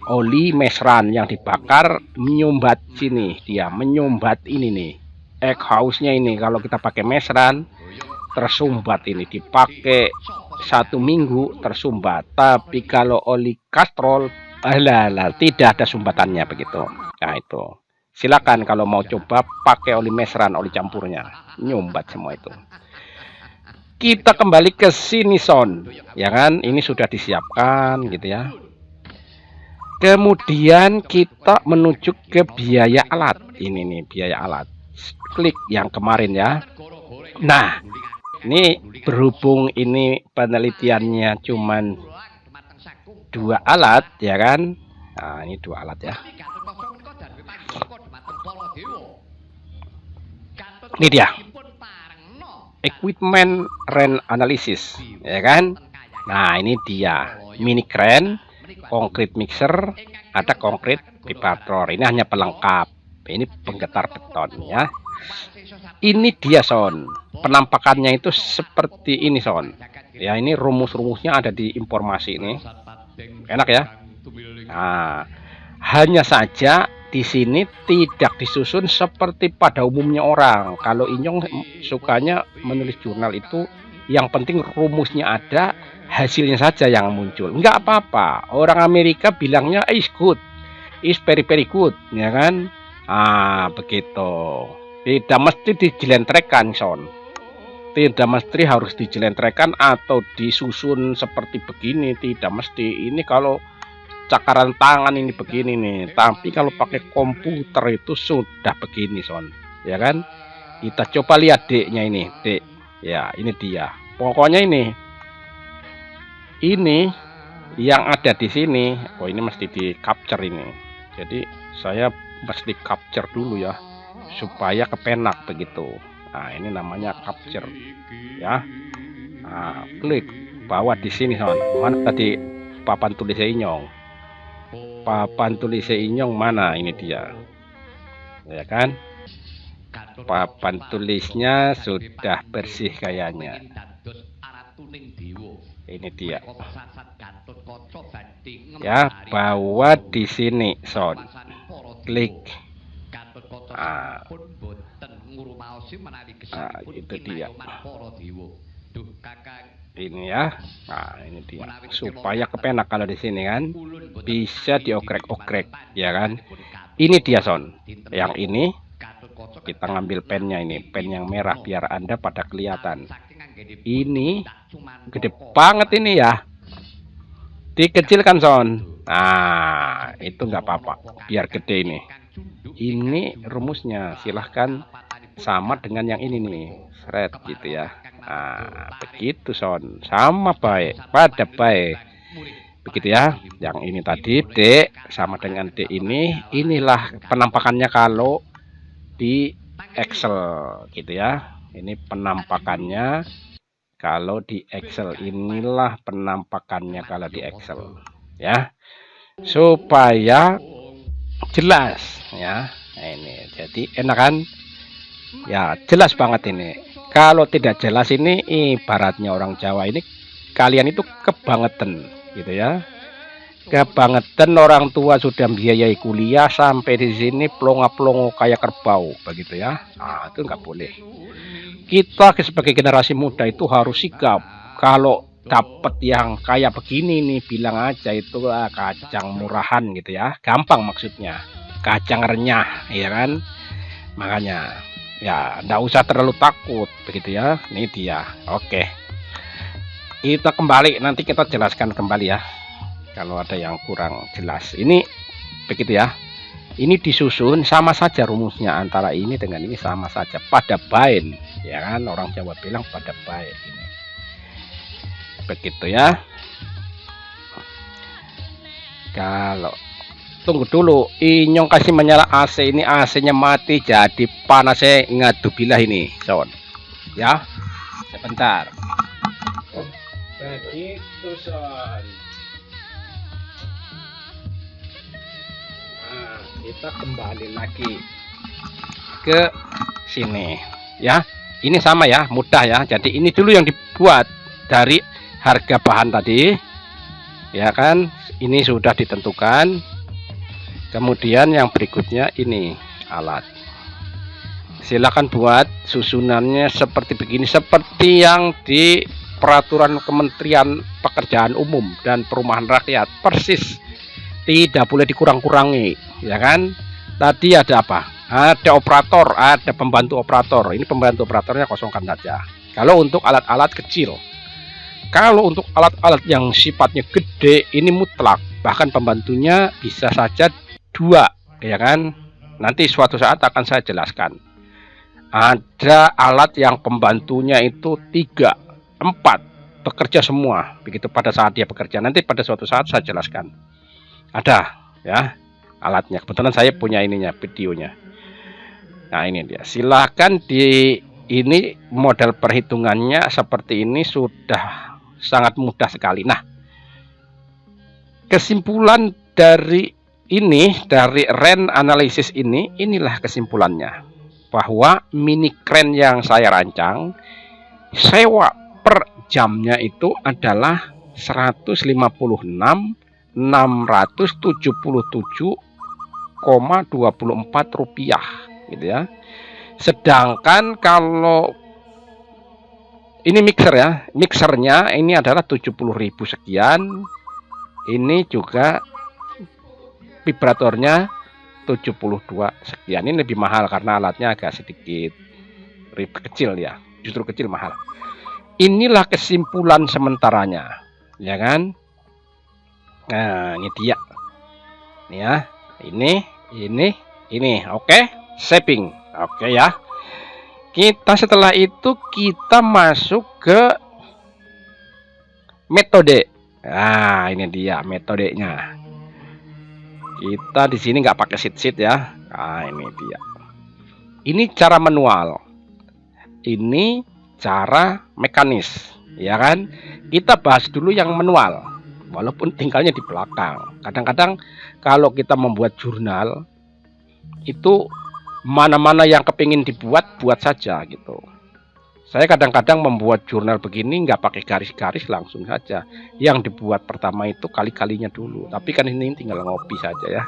oli mesran yang dibakar, menyumbat sini, dia menyumbat ini nih, exhaust-nya ini. Kalau kita pakai mesran tersumbat, ini dipakai 1 minggu tersumbat. Tapi kalau oli kastrol tidak ada sumbatannya begitu. Nah, itu silakan kalau mau coba pakai oli mesran, oli campurnya, nyumbat semua itu. Kita kembali ke sini, Son, ya kan, ini sudah disiapkan gitu ya. Kemudian kita menuju ke biaya alat. Ini nih biaya alat. Klik yang kemarin ya. Nah, ini berhubung ini penelitiannya cuman 2 alat ya kan. Nah, ini 2 alat ya. Ini dia. Equipment Range Analysis ya kan. Nah, ini dia. Mini crane, concrete mixer, ada concrete vibrator. Ini hanya pelengkap. Ini penggetar beton ya. Ini dia Son. Penampakannya itu seperti ini Son. Ya, ini rumus-rumusnya ada di informasi ini. Enak ya. Nah, hanya saja di sini tidak disusun seperti pada umumnya orang. Kalau Inyong sukanya menulis jurnal itu yang penting rumusnya ada, hasilnya saja yang muncul. Enggak apa-apa. Orang Amerika bilangnya is good, is very very good, ya kan? Ah, begitu. Tidak mesti dijelentrekan, Son. Tidak mesti harus dijelentrekan atau disusun seperti begini. Tidak mesti. Ini kalau cakaran tangan ini begini nih. Tapi kalau pakai komputer itu sudah begini, Son. Ya kan? Kita coba lihat D-nya ini. D. Ya, ini dia. Pokoknya ini yang ada di sini. Oh, ini mesti di capture ini. Jadi saya mesti capture dulu ya, supaya kepenak begitu. Nah, ini namanya capture ya. Nah, klik bawah di sini Son. Mana tadi papan tulis Inyong? Papan tulis Inyong mana? Ini dia. Ya kan? Papan tulisnya sudah bersih kayaknya. Ini dia. Ya, bawa di sini Son. Klik. Nah, itu dia. Ini ya. Nah, ini dia. Supaya kepenak kalau di sini kan bisa diokrek-okrek, ya kan? Ini dia Son. Yang ini kita ngambil pennya ini, pen yang merah biar Anda pada kelihatan. Ini gede banget ini ya. Dikecilkan Son. Nah, itu nggak apa-apa, biar gede ini. Ini rumusnya, silahkan sama dengan yang ini nih, thread gitu ya. Nah, begitu Son, sama baik, pada baik, begitu ya. Yang ini tadi D sama dengan D ini, inilah penampakannya kalau di Excel gitu ya. Ini penampakannya kalau di Excel, inilah penampakannya kalau di Excel ya, supaya jelas ya. Nah, ini jadi enak kan ya, jelas banget ini. Kalau tidak jelas ini ibaratnya orang Jawa ini, kalian itu kebangetan gitu ya, kebangetan. Orang tua sudah biayai kuliah sampai di sini plonga-plongo kayak kerbau begitu ya. Nah, itu nggak boleh. Kita sebagai generasi muda itu harus sikap. Kalau dapat yang kayak begini nih, bilang aja itu kacang murahan gitu ya, gampang maksudnya, kacang renyah ya kan. Makanya ya nggak usah terlalu takut begitu ya. Ini dia. Oke, kita kembali, nanti kita jelaskan kembali ya kalau ada yang kurang jelas. Ini begitu ya. Ini disusun sama saja rumusnya, antara ini dengan ini sama saja, pada baik ya kan, orang Jawa bilang pada baik ini. Begitu ya. Kalau tunggu dulu, Inyong kasih menyala AC, ini AC-nya mati jadi panasnya ngadubilah ini Son ya. Sebentar. Begitu Son. Nah, kita kembali lagi ke sini ya. Ini sama ya, mudah ya. Jadi ini dulu yang dibuat dari harga bahan tadi ya kan, ini sudah ditentukan. Kemudian yang berikutnya ini alat. Silakan buat susunannya seperti begini, seperti yang di peraturan Kementerian Pekerjaan Umum dan Perumahan Rakyat, persis, tidak boleh dikurang-kurangi ya kan. Tadi ada apa? Ada operator, ada pembantu operator. Ini pembantu operatornya kosongkan saja kalau untuk alat-alat kecil. Kalau untuk alat-alat yang sifatnya gede, ini mutlak bahkan pembantunya bisa saja 2, ya kan. Nanti suatu saat akan saya jelaskan. Ada alat yang pembantunya itu 3, 4 bekerja semua begitu pada saat dia bekerja. Nanti pada suatu saat saya jelaskan. Ada ya alatnya. Kebetulan saya punya ininya, videonya. Nah, ini dia. Silahkan ini model perhitungannya seperti ini, sudah sangat mudah sekali. Nah, kesimpulan dari dari REN analisis inilah kesimpulannya, bahwa mini crane yang saya rancang sewa per jamnya itu adalah 156.677,24 rupiah gitu ya. Sedangkan kalau ini mixer ya, mixernya ini adalah 70.000 sekian. Ini juga vibratornya 72 sekian. Ini lebih mahal karena alatnya agak sedikit kecil ya, justru kecil mahal. Inilah kesimpulan sementaranya, ya kan? Nah, ini dia. Ini ya, ini. Oke, shaping. Oke ya. Kita setelah itu kita masuk ke metode. Nah, ini dia metodenya. Kita di sini nggak pakai sheet ya. Nah, ini dia. Ini cara manual. Ini cara mekanis, ya kan? Kita bahas dulu yang manual. Walaupun tinggalnya di belakang. Kadang-kadang kalau kita membuat jurnal itu mana-mana yang kepingin dibuat, buat saja gitu. Saya kadang-kadang membuat jurnal begini nggak pakai garis-garis, langsung saja. Yang dibuat pertama itu kali-kalinya dulu. Tapi kan ini tinggal ngopi saja ya.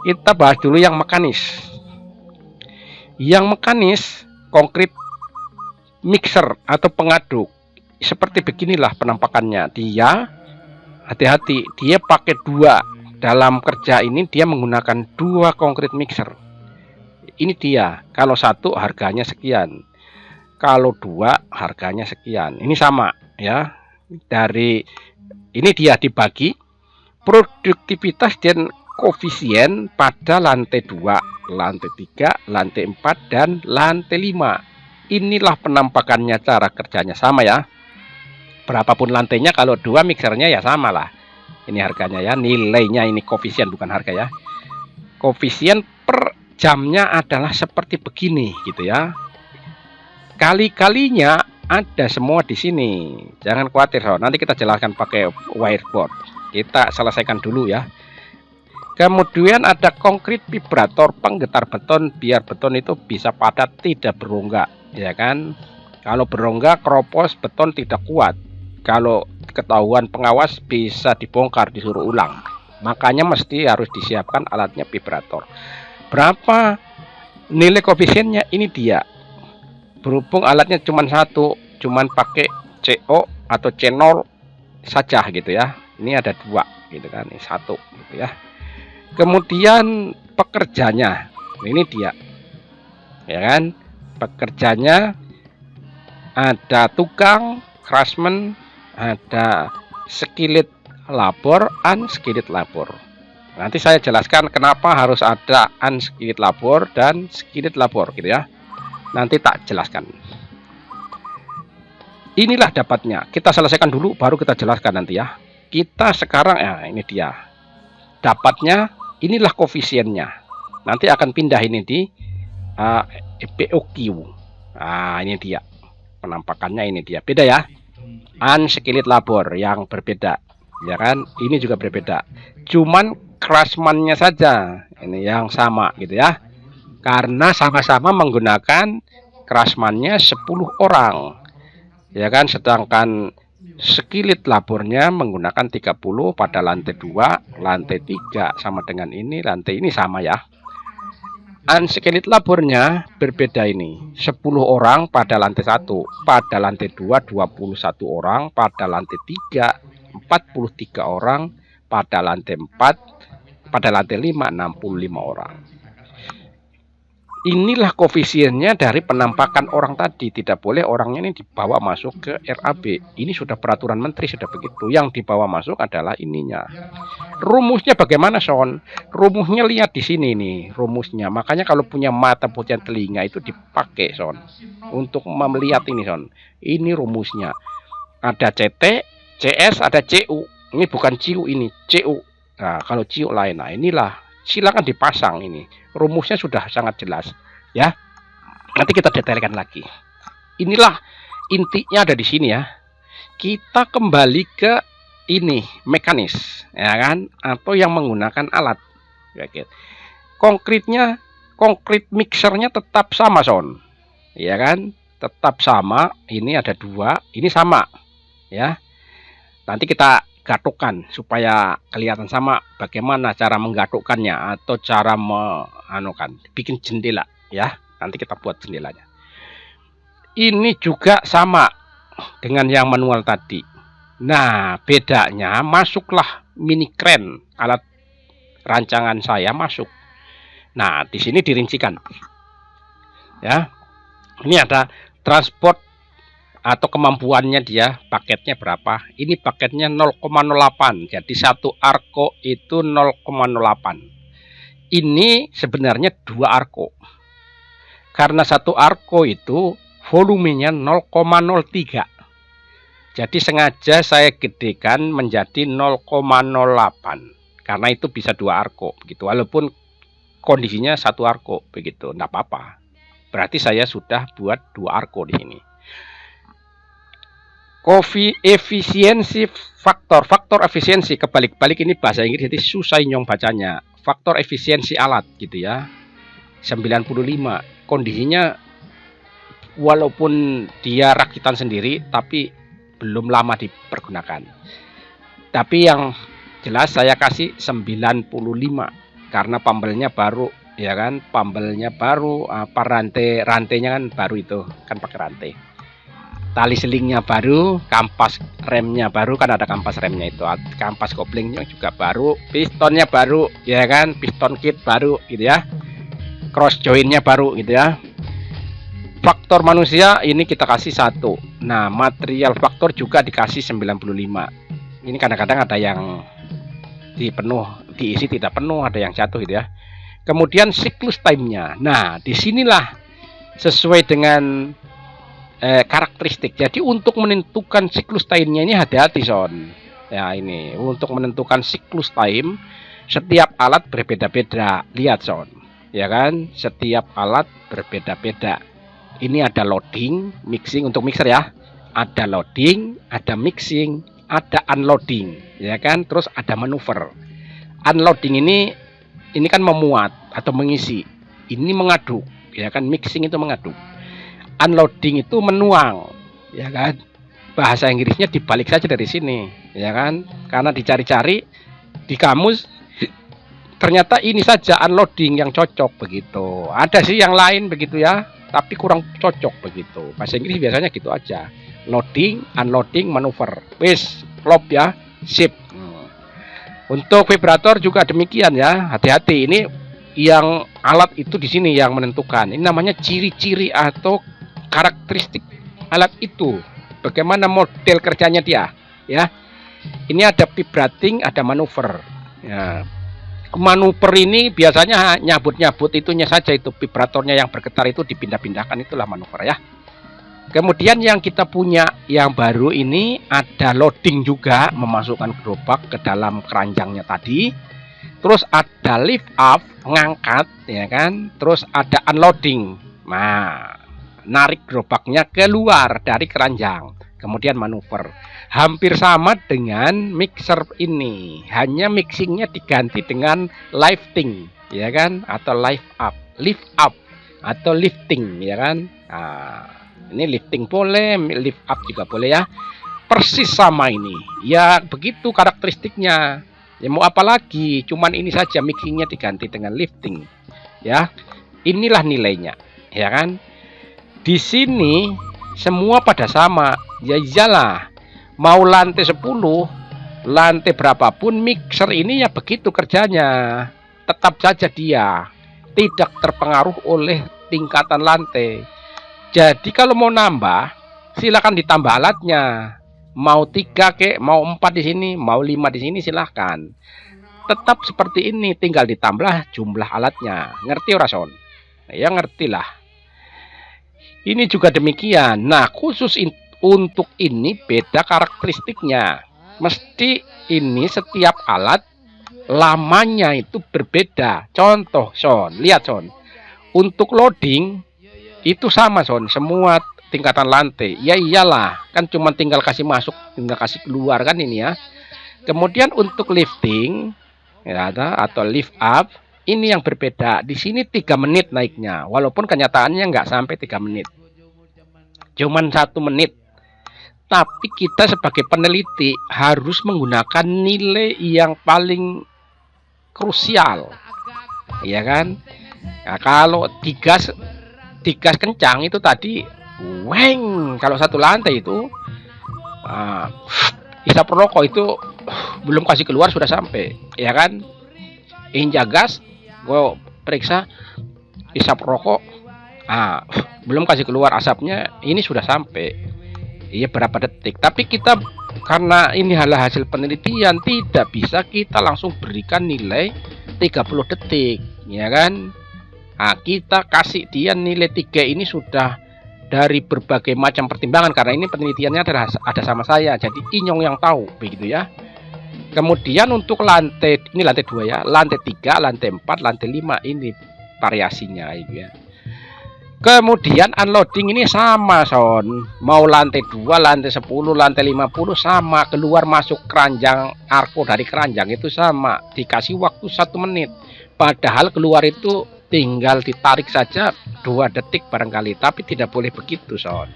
Kita bahas dulu yang mekanis. Yang mekanis, konkret mixer atau pengaduk. Seperti beginilah penampakannya. Dia, hati-hati, dia pakai 2. Dalam kerja ini dia menggunakan 2 konkret mixer. Ini dia. Kalau 1 harganya sekian. Kalau 2 harganya sekian. Ini sama ya. Dari ini dia dibagi produktivitas dan koefisien pada lantai 2, lantai 3, lantai 4 dan lantai 5. Inilah penampakannya, cara kerjanya sama ya. Berapapun lantainya, kalau 2 mixernya ya sama lah. Ini harganya ya, nilainya ini koefisien bukan harga ya. Koefisien per jamnya adalah seperti begini gitu ya. Kali-kalinya ada semua di sini. Jangan khawatir, nanti kita jelaskan pakai whiteboard. Kita selesaikan dulu ya. Kemudian ada konkret vibrator penggetar beton, biar beton itu bisa padat, tidak berongga, ya kan? Kalau berongga, keropos beton tidak kuat. Kalau ketahuan pengawas bisa dibongkar, disuruh ulang. Makanya mesti harus disiapkan alatnya vibrator. Berapa nilai koefisiennya? Ini dia. Berhubung alatnya cuma 1, cuman pakai CO atau C0 saja gitu ya. Ini ada 2 gitu kan, ini 1 gitu ya. Kemudian pekerjanya, ini dia ya kan. Pekerjanya ada tukang, craftsman, ada skillet labor, unskilled labor. Nanti saya jelaskan kenapa harus ada unskilled labor dan skilled labor gitu ya. Nanti tak jelaskan. Inilah dapatnya. Kita selesaikan dulu baru kita jelaskan nanti ya. Kita sekarang ya, ini dia dapatnya. Inilah koefisiennya. Nanti akan pindah ini di POQ. Nah, ini dia penampakannya, ini dia. Beda ya. Unskilled labor yang berbeda, ya kan? Ini juga berbeda. Cuman craftsman-nya saja ini yang sama gitu ya. Karena sama-sama menggunakan craftsman-nya 10 orang. Ya kan, sedangkan skillet labornya menggunakan 30 pada lantai 2, lantai 3 sama dengan ini, lantai ini sama ya. Unskilled labornya berbeda ini. 10 orang pada lantai 1, pada lantai 2 21 orang, pada lantai 3 43 orang, pada lantai 4, pada lantai 5 65 orang. Inilah koefisiennya dari penampakan orang tadi. Tidak boleh orangnya ini dibawa masuk ke RAB. Ini sudah peraturan menteri, sudah begitu. Yang dibawa masuk adalah ininya. Rumusnya bagaimana, Son? Rumusnya lihat di sini nih, rumusnya. Makanya kalau punya mata, punya telinga itu dipakai, Son, untuk melihat ini, Son. Ini rumusnya. Ada CT, CS, ada CU. Ini bukan CU, ini CU. Nah, kalau CU lain. Nah, inilah. Silakan dipasang ini. Rumusnya sudah sangat jelas, ya. Nanti kita detailkan lagi. Inilah intinya ada di sini ya. Kita kembali ke ini mekanis, ya kan? Atau yang menggunakan alat. Konkretnya, konkret mixernya tetap sama, Son. Ya kan? Tetap sama. Ini ada dua, ini sama, ya. Nanti kita gatukkan supaya kelihatan sama. Bagaimana cara menggatukkannya atau cara bikin jendela, ya. Nanti kita buat jendelanya. Ini juga sama dengan yang manual tadi. Nah, bedanya masuklah mini crane, alat rancangan saya masuk. Nah, di sini dirincikan, ya. Ini ada transport atau kemampuannya dia, paketnya berapa. Ini paketnya 0,08, jadi satu arko itu 0,08. Ini sebenarnya 2 arko, karena satu arko itu volumenya 0,03, jadi sengaja saya gedekan menjadi 0,08 karena itu bisa 2 arko begitu, walaupun kondisinya satu arko begitu, enggak apa-apa. Berarti saya sudah buat 2 arko di sini. Efisiensi faktor efisiensi, kebalik-balik ini bahasa Inggris jadi susah nyong bacanya. Faktor efisiensi alat gitu ya, 95. Kondisinya walaupun dia rakitan sendiri tapi belum lama dipergunakan. Tapi yang jelas saya kasih 95 karena pambelnya baru, ya kan? Pambelnya baru, apa rantainya kan baru, itu kan pakai rantai. Tali selingnya baru, kampas remnya baru, kan ada kampas remnya itu, kampas koplingnya juga baru, pistonnya baru, ya kan, piston kit baru gitu ya, cross jointnya baru gitu ya. Faktor manusia ini kita kasih 1. Nah, material faktor juga dikasih 95. Ini kadang-kadang ada yang diisi tidak penuh, ada yang jatuh gitu ya. Kemudian siklus time-nya. Nah, disinilah sesuai dengan karakteristik. Jadi untuk menentukan siklus time-nya ini hati-hati, Son. Ya, ini untuk menentukan siklus time setiap alat berbeda-beda. Lihat, Son. Ya kan? Setiap alat berbeda-beda. Ini ada loading, mixing untuk mixer ya. Ada loading, ada mixing, ada unloading, ya kan? Terus ada manuver. Unloading ini kan memuat atau mengisi. Ini mengaduk, ya kan? Mixing itu mengaduk. Unloading itu menuang, ya kan? Bahasa Inggrisnya dibalik saja dari sini, ya kan? Karena dicari-cari di kamus ternyata ini saja unloading yang cocok begitu. Ada sih yang lain begitu ya, tapi kurang cocok begitu. Bahasa Inggris biasanya gitu aja. Loading, unloading, manuver. Wis, klop ya, sip. Untuk vibrator juga demikian ya. Hati-hati, ini yang alat itu di sini yang menentukan. Ini namanya ciri-ciri atau karakteristik alat itu. Bagaimana model kerjanya dia, ya. Ini ada vibrating, ada manuver. Ya. Manuver ini biasanya nyabut-nyabut itunya saja, itu vibratornya yang bergetar itu dipindah-pindahkan, itulah manuver ya. Kemudian yang kita punya yang baru ini ada loading juga, memasukkan gerobak ke dalam keranjangnya tadi. Terus ada lift up, ngangkat ya kan. Terus ada unloading. Nah, narik gerobaknya keluar dari keranjang. Kemudian manuver. Hampir sama dengan mixer ini, hanya mixingnya diganti dengan lifting, ya kan, atau lift up atau lifting, ya kan. Nah, ini lifting boleh, lift up juga boleh ya. Persis sama ini, ya begitu karakteristiknya. Ya mau apa lagi? Cuman ini saja mixingnya diganti dengan lifting, ya. Inilah nilainya, ya kan. Di sini semua pada sama, ya iyalah. Mau lantai 10, lantai berapapun mixer ini ya begitu kerjanya. Tetap saja dia tidak terpengaruh oleh tingkatan lantai. Jadi kalau mau nambah, silakan ditambah alatnya. Mau 3 kek, mau 4 di sini, mau 5 di sini silahkan. Tetap seperti ini, tinggal ditambah jumlah alatnya. Ngerti ora Son? Ya ngerti lah. Ini juga demikian. Nah, khusus untuk ini beda karakteristiknya. Mesti ini setiap alat lamanya itu berbeda. Contoh Son, lihat Son. Untuk loading itu sama Son, semua tingkatan lantai. Ya iyalah, kan cuma tinggal kasih masuk, tinggal kasih keluar kan ini ya. Kemudian untuk lifting ya, atau lift up ini yang berbeda. Di sini 3 menit naiknya, walaupun kenyataannya nggak sampai 3 menit, cuman 1 menit. Tapi kita sebagai peneliti harus menggunakan nilai yang paling krusial, ya kan? Nah, kalau digas kencang itu tadi weng, kalau 1 lantai itu isap rokok itu belum kasih keluar sudah sampai, ya kan? Injak gas, gue periksa isap rokok, belum kasih keluar asapnya, ini sudah sampai. Iya berapa detik. Tapi kita karena ini adalah hasil penelitian, tidak bisa kita langsung berikan nilai 30 detik, ya kan? Nah, kita kasih dia nilai 3 ini sudah dari berbagai macam pertimbangan, karena ini penelitiannya ada sama saya, jadi Inyong yang tahu begitu ya. Kemudian untuk lantai, ini lantai 2 ya, lantai 3, lantai 4, lantai 5 ini variasinya itu ya. Kemudian unloading ini sama Son, mau lantai 2, lantai 10, lantai 50 sama, keluar masuk keranjang, arko dari keranjang itu sama, dikasih waktu 1 menit. Padahal keluar itu tinggal ditarik saja 2 detik barangkali, tapi tidak boleh begitu Son,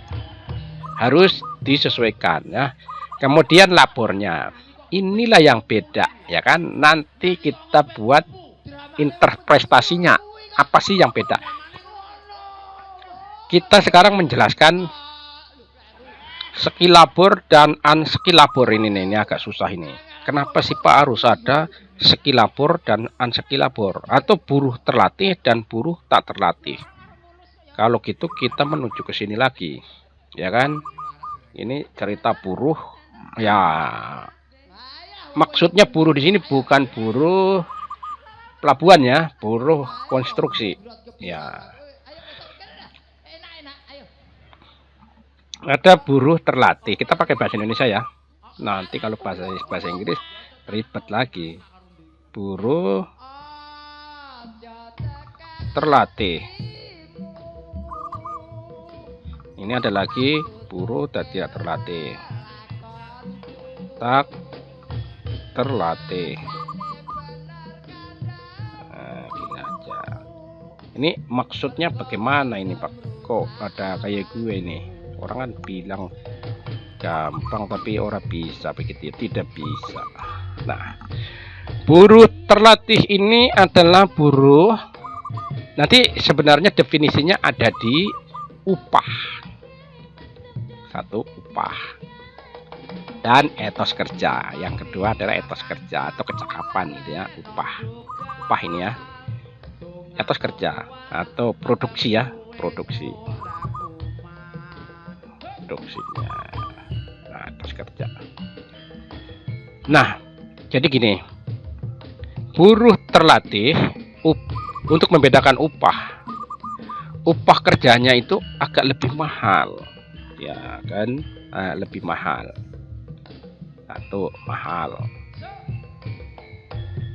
harus disesuaikan ya. Kemudian labornya, inilah yang beda ya kan, nanti kita buat interpretasinya apa sih yang beda. Kita sekarang menjelaskan skill labor dan unskill labor ini agak susah ini. Kenapa sih Pak harus ada skill labor dan unskill labor, atau buruh terlatih dan buruh tak terlatih? Kalau gitu kita menuju ke sini lagi, ya kan? Ini cerita buruh ya. Maksudnya buruh di sini bukan buruh pelabuhan ya, buruh konstruksi. Ya. Ada buruh terlatih, kita pakai bahasa Indonesia ya, nanti kalau bahasa Inggris ribet lagi. Buruh terlatih, ini ada lagi buruh tidak terlatih, tak terlatih. Nah, gini aja. Ini maksudnya bagaimana ini Pak, kok ada kayak gue ini? Orang kan bilang gampang tapi orang bisa begitu ya, tidak bisa. Nah, buruh terlatih ini adalah buruh, nanti sebenarnya definisinya ada di upah. 1 upah dan etos kerja, yang kedua adalah etos kerja atau kecakapan gitu ya. Upah ini ya, etos kerja atau produksi ya, produksinya. Nah, etos kerja. Nah, jadi gini, buruh terlatih untuk membedakan upah kerjanya itu agak lebih mahal, ya kan? Lebih mahal atau mahal.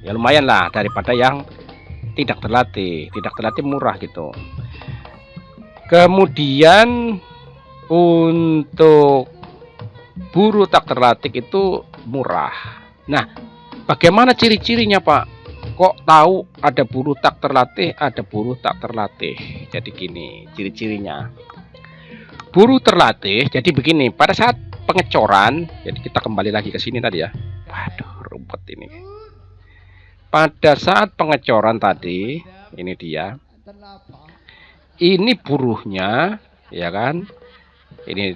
Ya lumayan lah daripada yang tidak terlatih. Tidak terlatih murah gitu. Kemudian untuk buruh tak terlatih itu murah. Nah, bagaimana ciri-cirinya Pak? Kok tahu ada buruh tak terlatih, ada buruh tak terlatih? Jadi gini ciri-cirinya. Buruh terlatih, jadi begini, pada saat pengecoran, jadi kita kembali lagi ke sini tadi ya. Waduh, rumput ini. Pada saat pengecoran tadi, ini dia. Ini buruhnya, ya kan? Ini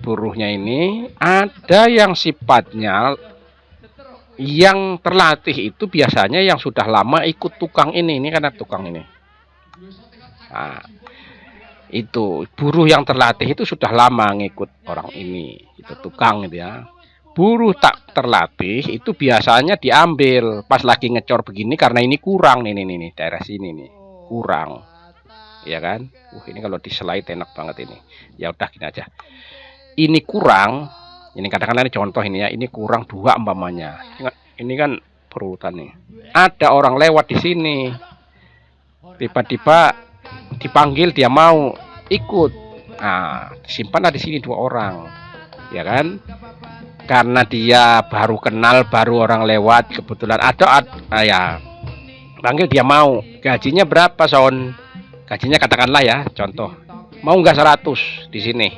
buruhnya ini ada yang sifatnya yang terlatih itu biasanya yang sudah lama ikut tukang ini karena tukang ini Nah, itu buruh yang terlatih itu sudah lama ngikut orang ini, itu tukang gitu ya. Buruh tak terlatih itu biasanya diambil pas lagi ngecor begini karena ini kurang nih daerah sini nih kurang, ya kan? Ini kalau di slide enak banget ini. Ya udah gini aja. Ini kurang, ini katakanlah ini contoh ini ya, ini kurang 2 umpamanya. Ini kan perutan nih. Ada orang lewat di sini, tiba-tiba dipanggil dia mau ikut. Nah, simpanlah di sini 2 orang, ya kan? Karena dia baru kenal, baru orang lewat, kebetulan ada ya panggil dia mau. Gajinya berapa, Son? Gajinya katakanlah ya, contoh. Mau nggak 100 di sini?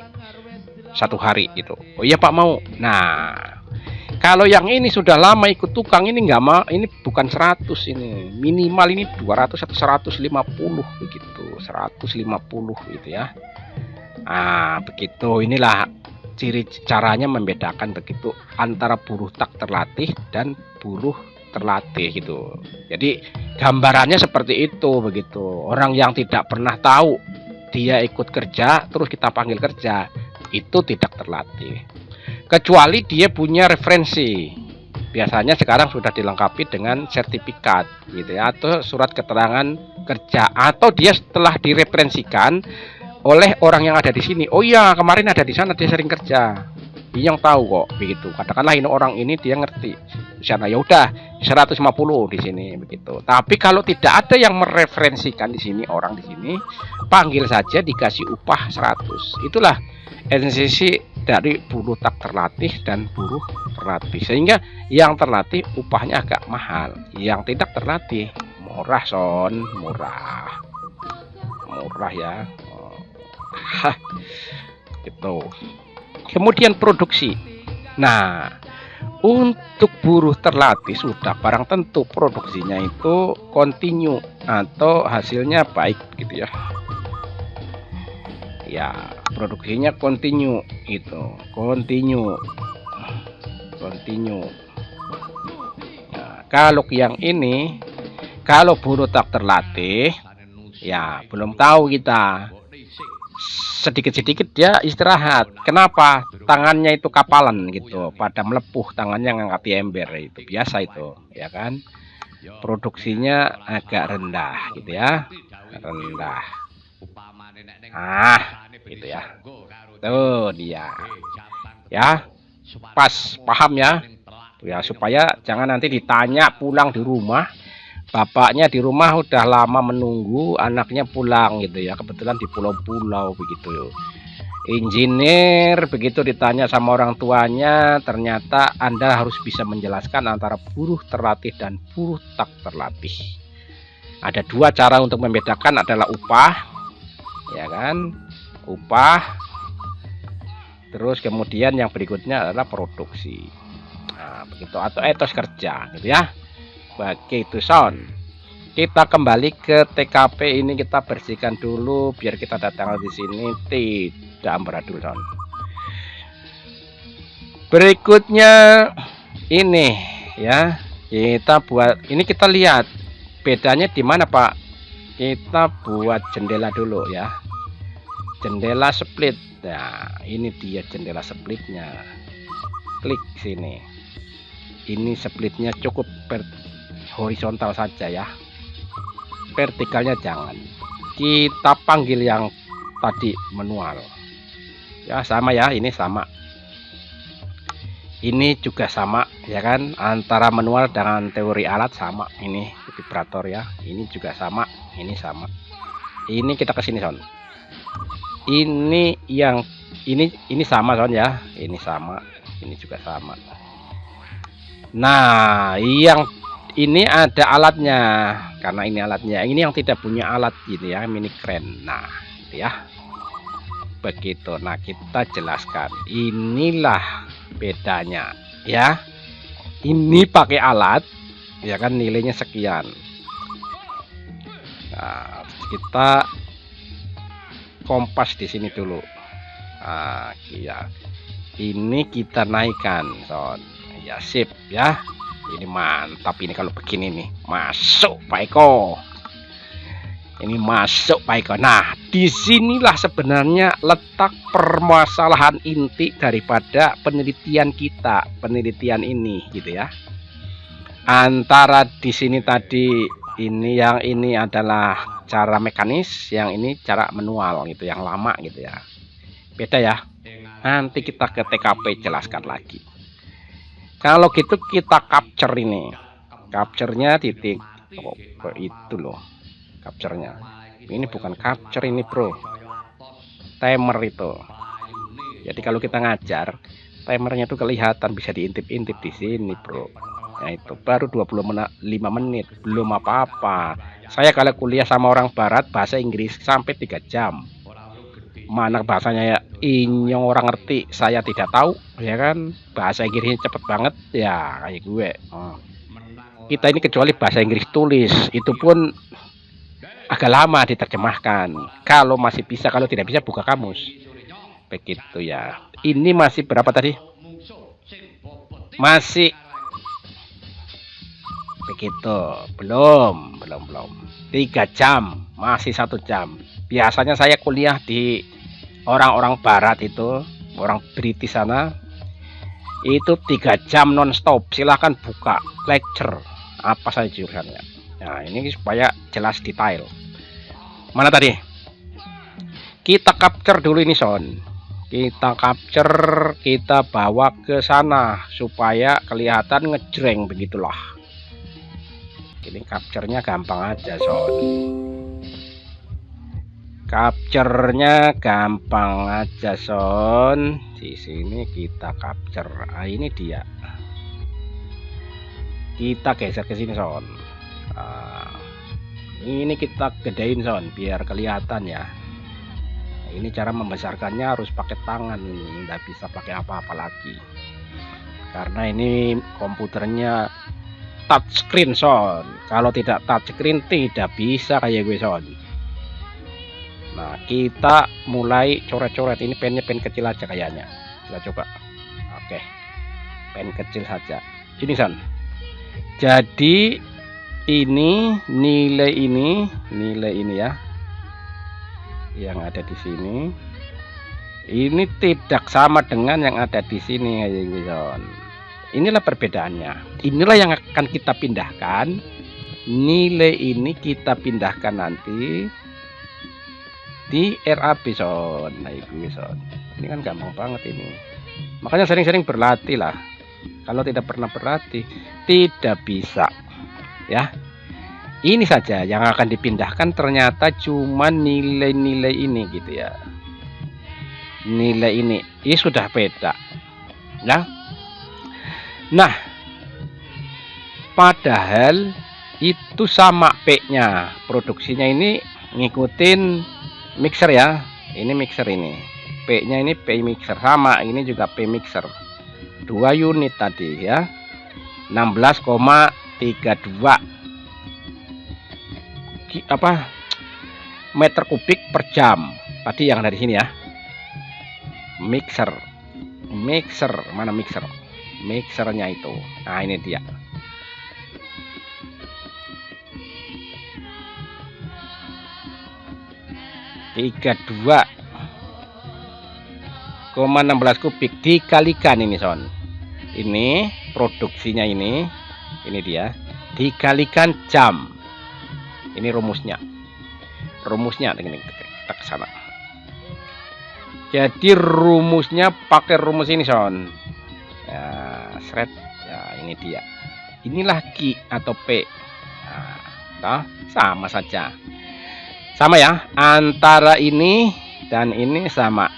1 hari itu. Oh iya Pak mau. Nah, kalau yang ini sudah lama ikut tukang ini nggak mau, ini bukan 100 ini. Minimal ini 200 atau 150 begitu. 150 gitu ya. Nah, begitu inilah ciri caranya membedakan begitu antara buruh tak terlatih dan buruh terlatih gitu. Jadi gambarannya seperti itu begitu. Orang yang tidak pernah tahu dia ikut kerja terus kita panggil kerja itu tidak terlatih. Kecuali dia punya referensi. Biasanya sekarang sudah dilengkapi dengan sertifikat gitu ya atau surat keterangan kerja atau dia setelah direferensikan oleh orang yang ada di sini. Oh iya, kemarin ada di sana dia sering kerja. Yang tahu kok begitu. Katakanlah ini orang ini dia ngerti. Di sana ya udah 150 di sini begitu. Tapi kalau tidak ada yang mereferensikan di sini orang di sini, panggil saja dikasih upah 100. Itulah esensi dari buruh tak terlatih dan buruh terlatih. Sehingga yang terlatih upahnya agak mahal, yang tidak terlatih murah, Son, murah. Murah ya. Gitu. Kemudian produksi. Nah, untuk buruh terlatih sudah barang tentu produksinya itu kontinu atau hasilnya baik gitu ya. Ya, produksinya kontinu itu, kontinu. Nah, kalau yang ini, kalau buruh tak terlatih, ya belum tahu kita. Sedikit-sedikit dia istirahat. Kenapa? Tangannya itu kapalan gitu, pada melepuh tangannya ngangkat ember itu biasa itu, ya kan? Produksinya agak rendah gitu ya, rendah. Gitu ya. Tuh dia. Ya, pas paham ya? Ya supaya jangan nanti ditanya pulang di rumah. Bapaknya di rumah udah lama menunggu anaknya pulang gitu ya, kebetulan di pulau-pulau begitu. Engineer begitu ditanya sama orang tuanya, ternyata Anda harus bisa menjelaskan antara buruh terlatih dan buruh tak terlatih. Ada 2 cara untuk membedakan, adalah upah, ya kan? Upah. Terus kemudian yang berikutnya adalah produksi. Nah, begitu atau etos kerja gitu ya. Begitu, Son. Kita kembali ke TKP ini, kita bersihkan dulu biar kita datang di sini tidak amburadul, Son. Berikutnya ini ya, kita buat ini, kita lihat bedanya di mana, Pak. Kita buat jendela dulu ya. Jendela split. Nah, ini dia jendela splitnya. Klik sini. Ini splitnya cukup horizontal saja ya, vertikalnya jangan. Kita panggil yang tadi manual ya, sama ya, ini sama, ini juga sama ya kan, antara manual dengan teori alat sama. Ini vibrator ya, ini juga sama, ini sama. Ini kita kesini, Son. Ini yang ini sama, Son ya, ini sama, ini juga sama. Nah, yang ini ada alatnya, karena ini alatnya. Ini yang tidak punya alat gitu ya, mini crane. Nah, gitu ya. Begitu. Nah, kita jelaskan. Inilah bedanya ya. Ini pakai alat, ya kan, nilainya sekian. Nah, kita kompas di sini dulu. Nah, ya. Ini kita naikkan, Son. Ya, sip ya. Ini mantap ini kalau begini nih, masuk Pak Eko. Ini masuk Pak Eko. Nah, disinilah sebenarnya letak permasalahan inti daripada penelitian kita, penelitian ini gitu ya. Antara di sini tadi ini yang ini adalah cara mekanis, yang ini cara manual gitu, yang lama gitu ya. Beda ya. Nanti kita ke TKP jelaskan lagi. Kalau gitu kita capture ini. Capture-nya titik itu loh. Capture-nya. Ini bukan capture ini, Bro. Timer itu. Jadi kalau kita ngajar, timernya tuh kelihatan bisa diintip-intip di sini, Bro. Nah, itu baru 25 menit, belum apa-apa. Saya kalau kuliah sama orang barat bahasa Inggris sampai 3 jam. Mana bahasanya ya inyong orang ngerti, saya tidak tahu, ya kan? Bahasa Inggrisnya cepet banget ya kayak gue. Kita ini kecuali bahasa Inggris tulis, itu pun agak lama diterjemahkan. Kalau masih bisa, kalau tidak bisa buka kamus. Begitu ya. Ini masih berapa tadi? Masih begitu. Belum. 3 jam, masih 1 jam. Biasanya saya kuliah di orang-orang barat itu, orang British sana. Itu 3 jam non-stop. Silahkan buka lecture apa saja jurusannya. Nah, ini supaya jelas detail. Mana tadi? Kita capture dulu ini, Son. Kita capture, kita bawa ke sana supaya kelihatan ngejreng begitulah. Ini capture-nya gampang aja, Son. Capture-nya gampang aja, Son. Di sini kita capture. Ah, ini dia. Kita geser ke sini, Son. Nah, ini kita gedein, Son, biar kelihatan ya. Nah, ini cara membesarkannya harus pakai tangan ini, nggak bisa pakai apa-apa lagi. Karena ini komputernya touchscreen, Son. Kalau tidak touchscreen tidak bisa kayak gue, Son. Nah, kita mulai coret-coret. Ini pennya pen kecil aja kayaknya. Kita coba. Oke. Pen kecil saja. Ini, Son. Jadi ini nilai ini ya. Yang ada di sini. Ini tidak sama dengan yang ada di sini, Son. Inilah perbedaannya. Inilah yang akan kita pindahkan. Nilai ini kita pindahkan nanti di RAB, Son. Nah, itu, Son. Ini kan gampang banget ini. Makanya sering-sering berlatih lah. Kalau tidak pernah berlatih tidak bisa ya. Ini saja yang akan dipindahkan, ternyata cuma nilai-nilai ini gitu ya. Nilai ini sudah beda ya. Nah, padahal itu sama P-nya. Produksinya ini ngikutin mixer ya. Ini mixer ini. P-nya ini P mixer, sama ini juga P mixer. 2 unit tadi ya. 16,32 meter kubik per jam. Tadi yang dari sini ya. Mixer. Mana mixer? Mixernya itu. Nah, ini dia. Tiga 2,16 kubik dikalikan ini, Son. Ini produksinya ini dia, dikalikan jam. Ini rumusnya. Ini kita ke sana. Jadi rumusnya pakai rumus ini, Son. Ya, seret. Ya, ini dia. Inilah Q atau P. Nah, sama saja. Sama ya, antara ini dan ini sama.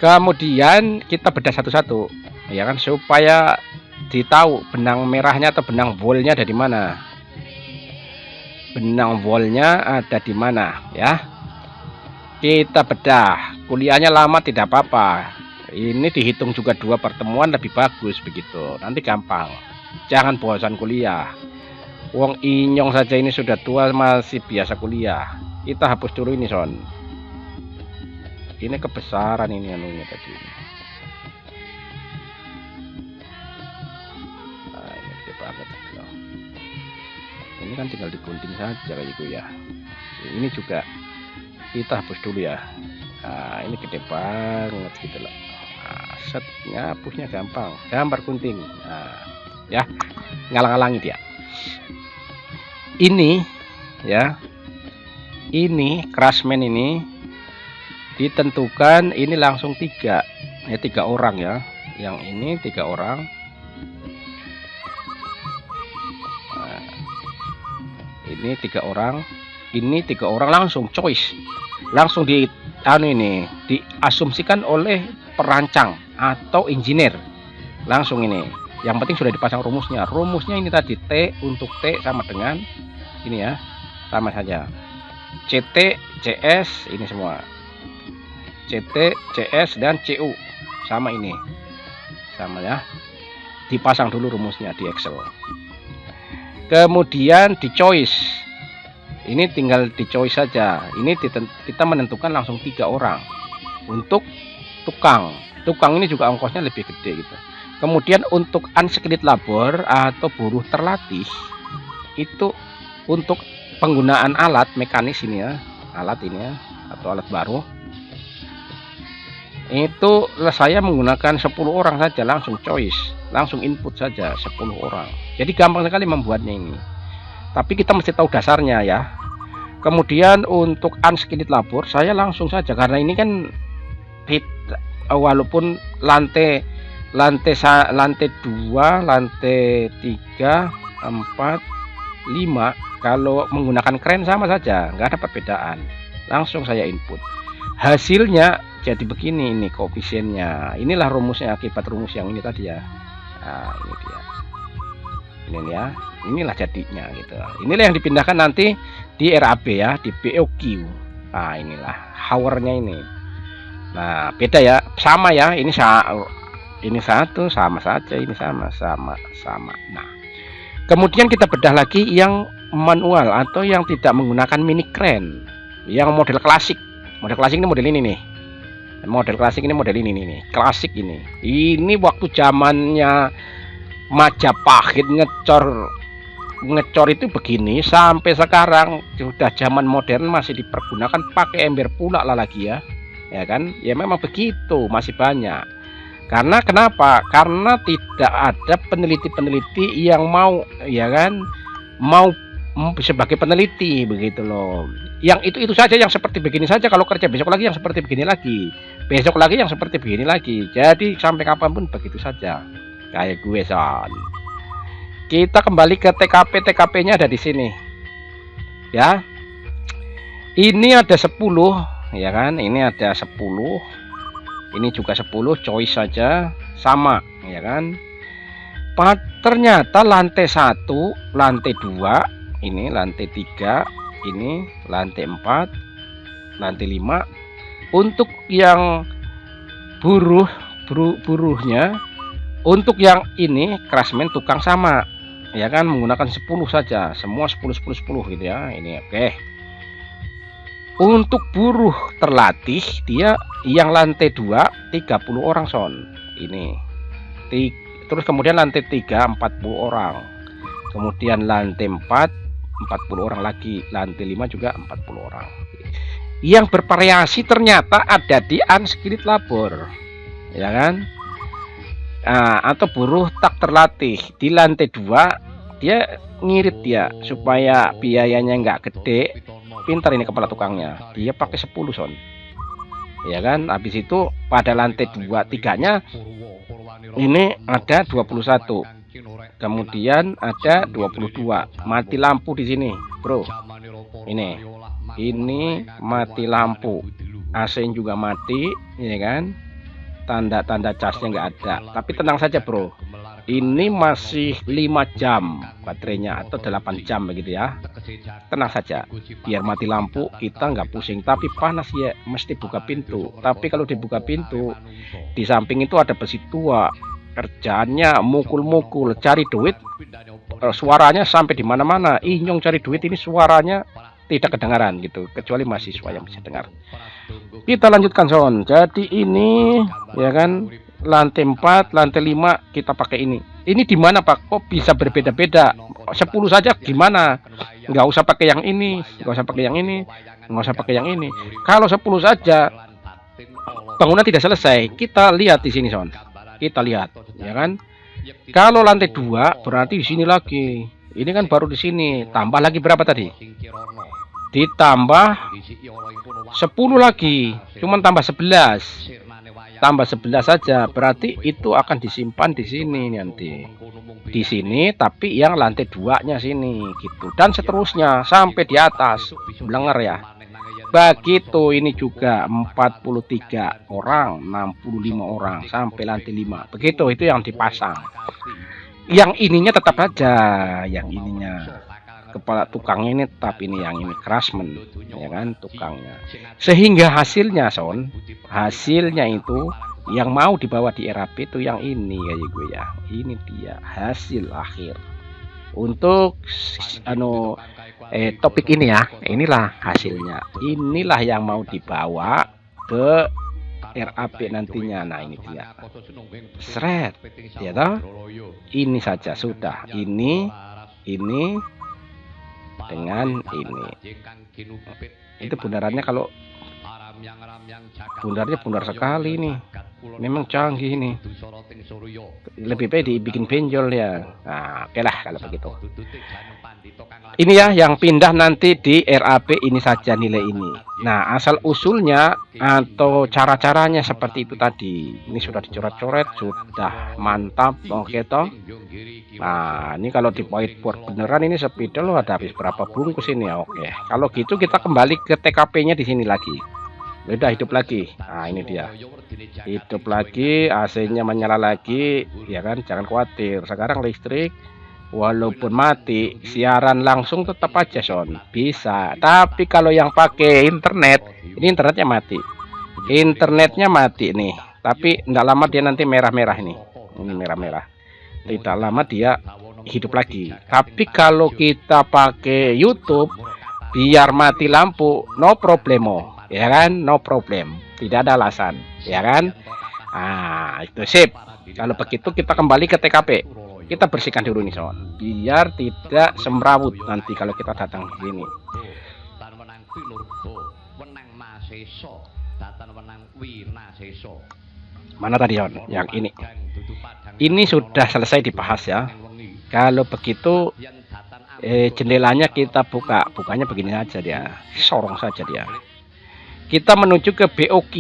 Kemudian kita bedah satu-satu, ya kan, supaya ditahu benang merahnya atau benang volnya ada di mana. Benang volnya ada di mana ya. Kita bedah. Kuliahnya lama tidak apa-apa. Ini dihitung juga 2 pertemuan lebih bagus begitu. Nanti gampang. Jangan bosan kuliah. Wong inyong saja ini sudah tua masih biasa kuliah. Kita hapus dulu ini, Son. Ini kebesaran ini anunya tadi. Nah, ini gede banget. Ini kan tinggal digunting saja kayak gitu ya. Ini juga kita hapus dulu ya. Nah, ini gede banget gitu loh. Nah, set, ngapusnya gampang, gambar gunting. Nah, ya, ngalang-alangi dia. Ini ya, ini Craftsman ini ditentukan ini langsung 3 orang ya. Yang ini 3 orang. Nah, ini 3 orang, ini 3 orang langsung choice, langsung di ini diasumsikan oleh perancang atau engineer langsung. Ini yang penting sudah dipasang rumusnya. Rumusnya ini tadi T untuk T sama dengan ini ya, sama saja CT CS, ini semua CT CS dan CU sama, ini sama ya, dipasang dulu rumusnya di Excel. Kemudian di choice, ini tinggal di choice saja. Ini kita menentukan langsung 3 orang. Untuk tukang ini juga ongkosnya lebih gede gitu. Kemudian untuk unskilled labor atau buruh terlatih, itu untuk penggunaan alat mekanis ini ya, alat ini ya, atau alat baru, itu saya menggunakan 10 orang saja, langsung choice, langsung input saja 10 orang. Jadi gampang sekali membuatnya ini, tapi kita mesti tahu dasarnya ya. Kemudian untuk unskilled labor saya langsung saja, karena ini kan walaupun lantai 2, lantai 3, 4, 5, kalau menggunakan kren sama saja, nggak ada perbedaan. Langsung saya input, hasilnya jadi begini. Ini koefisiennya, inilah rumusnya, akibat rumus yang ini tadi ya. Nah, ini dia, ini ya, inilah jadinya gitu. Inilah yang dipindahkan nanti di RAB ya, di BOQ. Nah, inilah hournya ini. Nah, beda ya, sama ya, ini satu sama saja, ini sama. Nah, kemudian kita bedah lagi yang manual atau yang tidak menggunakan mini crane, yang model klasik. Model klasik ini model ini nih. Model klasik ini model ini nih. Klasik ini. Ini waktu zamannya Majapahit ngecor itu begini, sampai sekarang sudah zaman modern masih dipergunakan pakai ember pula lah lagi ya. Ya kan? Ya memang begitu, masih banyak. Karena kenapa? Karena tidak ada peneliti-peneliti yang mau, ya kan, mau sebagai peneliti begitu loh. Yang itu saja, yang seperti begini saja. Kalau kerja besok lagi yang seperti begini lagi, besok lagi yang seperti begini lagi. Jadi sampai kapanpun begitu saja. Kayak gue son. Kita kembali ke TKP-nya ada di sini. Ya. Ini ada 10, ya kan? Ini ada 10. Ini juga 10, choice saja, sama, ya kan? Ternyata lantai 1, lantai 2, ini lantai 3, ini lantai 4, lantai 5. Untuk yang buruhnya, untuk yang ini craftsman tukang sama, ya kan, menggunakan 10 saja, semua 10 gitu ya. Ini oke. Untuk buruh terlatih dia yang lantai 2 30 orang son. Ini. Terus kemudian lantai 3 40 orang. Kemudian lantai 4 40 orang lagi, lantai 5 juga 40 orang. Yang bervariasi ternyata ada di unskilled labor. Ya kan? Nah, atau buruh tak terlatih di lantai 2 dia ngirit ya supaya biayanya nggak gede. Pintar ini kepala tukangnya, dia pakai 10 son, ya kan. Habis itu pada lantai 2-3-nya ini ada 21, kemudian ada 22 mati lampu di sini bro. Ini mati lampu, AC juga mati, ya kan. Tanda-tanda casnya nggak ada, tapi tenang saja bro, ini masih 5 jam baterainya atau 8 jam begitu ya. Tenang saja, biar mati lampu kita nggak pusing. Tapi panas ya, mesti buka pintu. Tapi kalau dibuka pintu, di samping itu ada besi tua, kerjaannya mukul-mukul cari duit. Suaranya sampai di mana-mana, Inyong cari duit ini suaranya tidak kedengaran gitu, kecuali mahasiswa yang bisa dengar. Kita lanjutkan son. Jadi ini ya kan, lantai 4, lantai 5 kita pakai ini. Ini di mana Pak? Kok bisa berbeda-beda? 10 saja gimana? Nggak usah pakai yang ini, nggak usah pakai yang ini, nggak usah pakai yang ini. Kalau 10 saja bangunan tidak selesai. Kita lihat di sini, Son. Kita lihat, ya kan? Kalau lantai 2 berarti di sini lagi. Ini kan baru di sini. Tambah lagi berapa tadi? Ditambah 10 lagi. Cuman tambah 11. Tambah 11 saja. Berarti itu akan disimpan di sini nanti. Di sini tapi yang lantai 2-nya sini gitu. Dan seterusnya sampai di atas. Blenger ya. Begitu ini juga 43 orang, 65 orang sampai lantai 5. Begitu itu yang dipasang. Yang ininya tetap aja, yang ininya kepala tukangnya ini tetap ini, yang ini craftsman, ya kan, tukangnya. Sehingga hasilnya, Son, hasilnya itu yang mau dibawa di RAP itu yang ini kayak gue ya. Ini dia hasil akhir untuk topik ini ya. Inilah hasilnya, inilah yang mau dibawa ke RAP nantinya. Nah ini dia, seret ya toh. Ini saja sudah, ini dengan ini. Itu bundarannya, kalau bundarnya bundar sekali nih, memang canggih ini. Lebih baik dibikin benjol ya. Nah oke lah kalau begitu. Ini ya yang pindah nanti di RAP ini saja nilai ini. Nah asal usulnya atau cara-caranya seperti itu tadi. Ini sudah dicoret-coret, sudah mantap. Oke toh. Nah ini kalau di whiteboard beneran ini spidol loh, ada habis berapa bungkus ini ya. Oke kalau gitu kita kembali ke TKP-nya di sini lagi. Udah hidup lagi. Nah ini dia, hidup lagi, AC-nya menyala lagi, ya kan. Jangan khawatir, sekarang listrik walaupun mati siaran langsung tetap aja, Son, bisa. Tapi kalau yang pakai internet, ini internetnya mati nih, tapi enggak lama dia nanti merah-merah ini merah-merah, tidak lama dia hidup lagi. Tapi kalau kita pakai YouTube biar mati lampu, no problemo, ya kan, no problem, tidak ada alasan, ya kan. Ah itu sip. Kalau begitu kita kembali ke TKP, kita bersihkan dulu nih, Son, biar tidak semrawut nanti kalau kita datang di sini. Mana tadi, Son? Yang ini sudah selesai dibahas ya. Kalau begitu jendelanya kita bukanya begini saja, dia sorong saja dia. Kita menuju ke BOQ.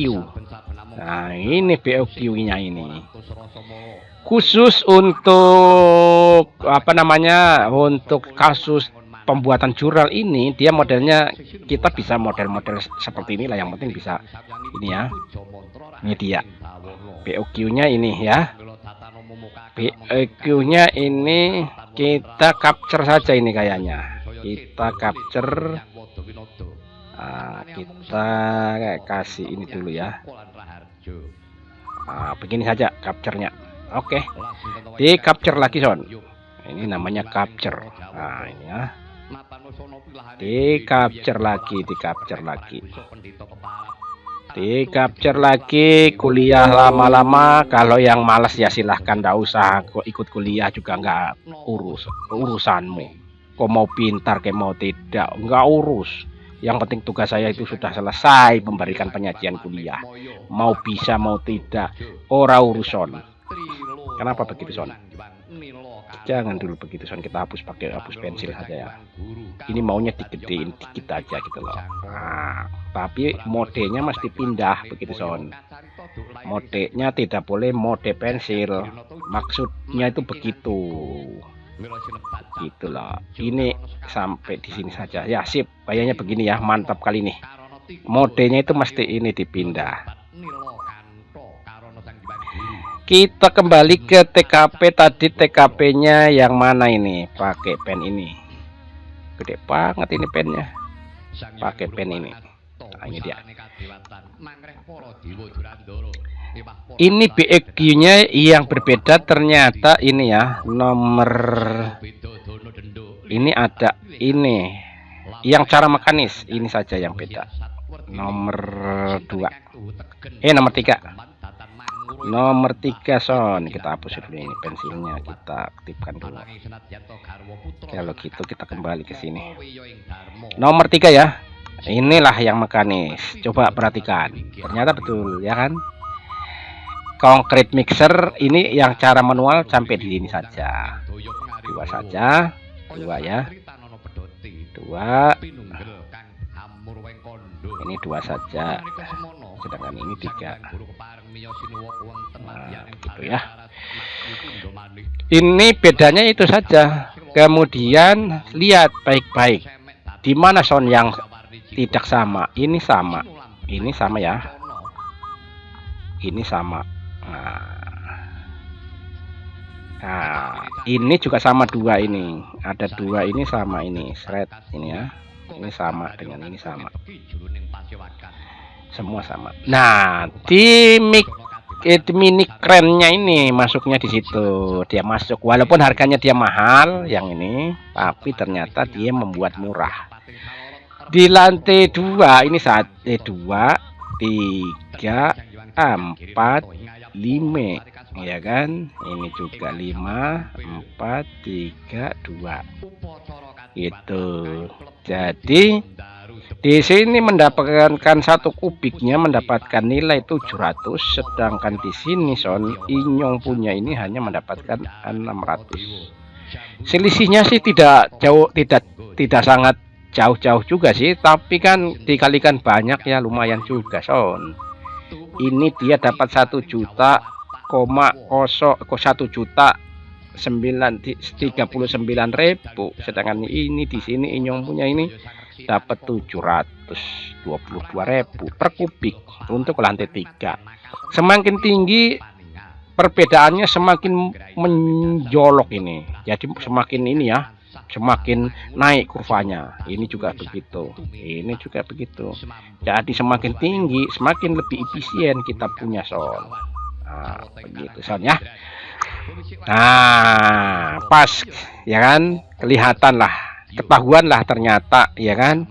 Nah ini BOQ-nya ini khusus untuk untuk kasus pembuatan jurnal ini. Dia modelnya kita bisa model-model seperti inilah, yang penting bisa ini ya. Ini dia BOQ-nya ini ya. BOQ-nya ini kita capture saja ini kayaknya. Kita capture. Kita kasih ini dulu ya. Begini saja capture-nya. Oke. Di capture lagi, Son. Ini namanya capture. Nah, ini ya. Di capture lagi. Kuliah lama-lama. Kalau yang malas ya silahkan, nggak usah ikut kuliah juga, nggak urusanmu. Kau mau pintar kayak mau tidak, nggak urus. Yang penting tugas saya itu sudah selesai, memberikan penyajian kuliah. Mau bisa mau tidak, ora urusan. Kenapa begitu, Son? Jangan dulu begitu, Son. Kita hapus pakai pensil saja ya. Ini maunya digedein dikit aja gitu loh. Nah, tapi modenya mesti pindah begitu, Son. Modenya tidak boleh mode pensil. Maksudnya itu begitu. Gitulah. Ini sampai di sini saja ya. Sip, kayaknya begini ya, mantap kali nih. Modenya itu mesti ini dipindah. Kita kembali ke TKP tadi. TKP-nya yang mana ini? Pakai pen ini. Gede banget ini pennya. Pakai pen ini. Nah, ini dia. Ini BOQ-nya yang berbeda ternyata ini ya. Nomor ini ada ini yang cara mekanis, ini saja yang beda. Nomor 2. Nomor 3. Nomor 3 son, kita hapus dulu ini pensilnya, kita aktifkan dulu. Kalau gitu kita kembali ke sini. Nomor 3 ya. Inilah yang mekanis. Coba perhatikan. Ternyata betul ya kan. Concrete mixer ini yang cara manual sampai di sini saja. 2 saja. 2 ya. 2. Ini 2 saja. Sedangkan ini 3. Nah, gitu ya. Ini bedanya itu saja. Kemudian lihat baik-baik. Di mana sound yang tidak sama? Ini sama. Ini sama ya. Ini sama. Nah, ini juga sama 2 ini. Ada 2 ini sama ini. Shred ini ya. Ini sama dengan ini sama. Semua sama. Nah, di mini kerennya ini masuknya di situ. Dia masuk walaupun harganya dia mahal yang ini, tapi ternyata dia membuat murah. Di lantai 2 ini 1 2 3 4 5 ya kan. Ini juga 5 4 3 2 itu. Jadi di sini mendapatkan 1 kubiknya mendapatkan nilai 700, sedangkan di sini son Inyong punya ini hanya mendapatkan 600. Selisihnya sih tidak jauh, tidak sangat jauh-jauh juga sih, tapi kan dikalikan banyak ya lumayan juga son. Ini dia dapat 1 juta, 1 juta 39.000, sedangkan ini di sini Inyong punya ini dapat 722.000 per kubik untuk lantai 3. Semakin tinggi perbedaannya semakin menjolok ini. Jadi semakin ini ya, semakin naik kurvanya. Ini juga begitu. Ini juga begitu. Jadi semakin tinggi semakin lebih efisien kita punya son. Nah, begitu son ya. Nah, pas ya kan, kelihatan lah, ketahuan lah ternyata ya kan.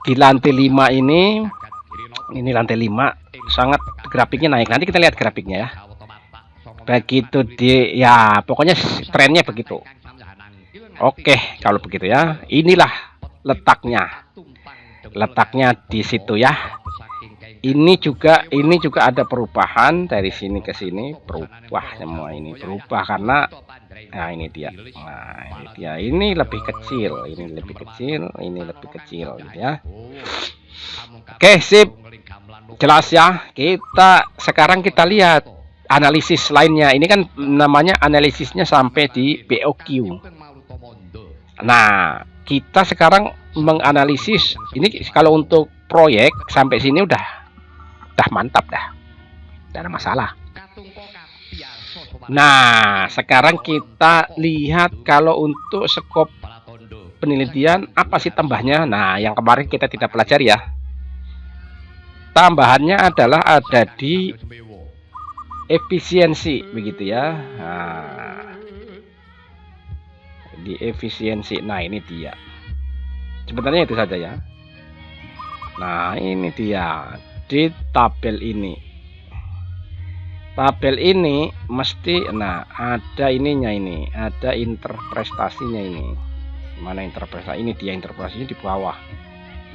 Di lantai 5 ini lantai 5 sangat grafiknya naik. Nanti kita lihat grafiknya ya. Begitu di ya pokoknya trennya begitu. Oke, kalau begitu ya. Inilah letaknya. Letaknya di situ ya. Ini juga ada perubahan dari sini ke sini, berubah semua ini, berubah karena nah ini dia. Nah, ini dia. Ini lebih kecil, ini lebih kecil, ini lebih kecil gitu ya. Oke, sip. Jelas ya. Sekarang kita lihat analisis lainnya. Ini kan namanya analisisnya sampai di BOQ. Nah, kita sekarang menganalisis ini kalau untuk proyek sampai sini udah mantap dah. Tidak ada masalah. Nah, sekarang kita lihat kalau untuk skop penelitian apa sih tambahnya. Nah, yang kemarin kita tidak pelajari ya. Tambahannya adalah ada di efisiensi begitu ya. Nah, di efisiensi. Nah, ini dia. Sebenarnya itu saja ya. Nah, ini dia di tabel ini. Tabel ini mesti ada ininya ini, ada interpretasinya ini. Mana interpretasi? Ini dia interpretasinya di bawah.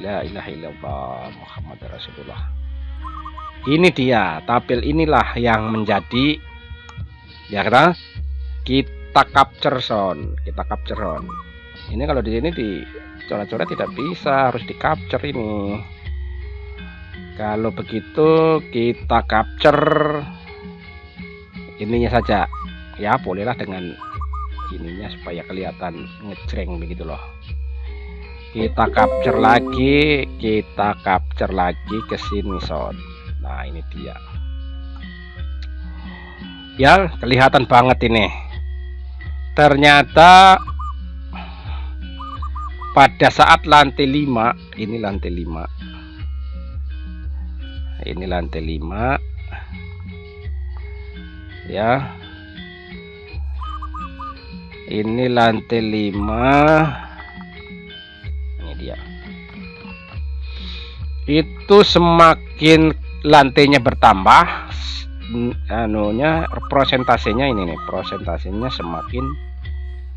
La ilaha illallah Muhammad Rasulullah. Ini dia tabel inilah yang menjadi ya karena kita capture sound, Ini kalau di sini di coret-coret tidak bisa, harus di capture ini. Kalau begitu kita capture ininya saja ya, bolehlah dengan ininya supaya kelihatan ngejreng begitu loh. Kita capture lagi ke sini sound. Nah, ini dia ya, kelihatan banget ini. Ternyata pada saat lantai 5 ini lantai 5 ya, ini lantai 5, ini dia. Itu semakin lantainya bertambah, prosentasenya ini nih, prosentasenya semakin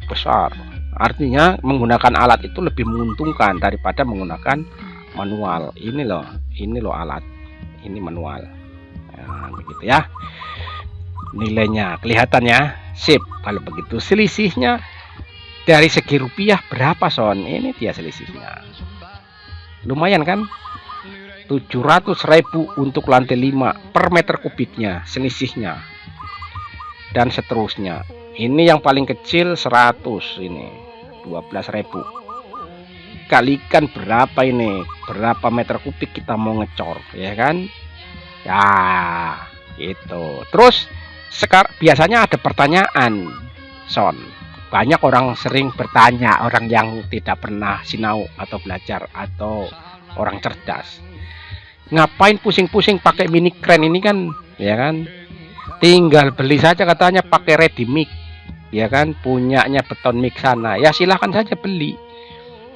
besar. Artinya menggunakan alat itu lebih menguntungkan daripada menggunakan manual. Ini loh alat, ini manual. Nah, begitu ya. Nilainya kelihatannya sip. Kalau begitu selisihnya dari segi rupiah berapa Son? Ini dia selisihnya. Lumayan kan? 700.000 untuk lantai 5 per meter kubiknya selisihnya. Dan seterusnya. Ini yang paling kecil 100, ini 12.000. Kalikan berapa ini? Berapa meter kubik kita mau ngecor, ya kan? Ya, itu. Terus sekarang biasanya ada pertanyaan, Son. Banyak orang sering bertanya, orang yang tidak pernah sinau atau belajar atau orang cerdas. Ngapain pusing-pusing pakai mini crane ini kan, ya kan? Tinggal beli saja katanya pakai ready mix, ya kan? Punyanya Beton Mix sana. Ya silahkan saja beli.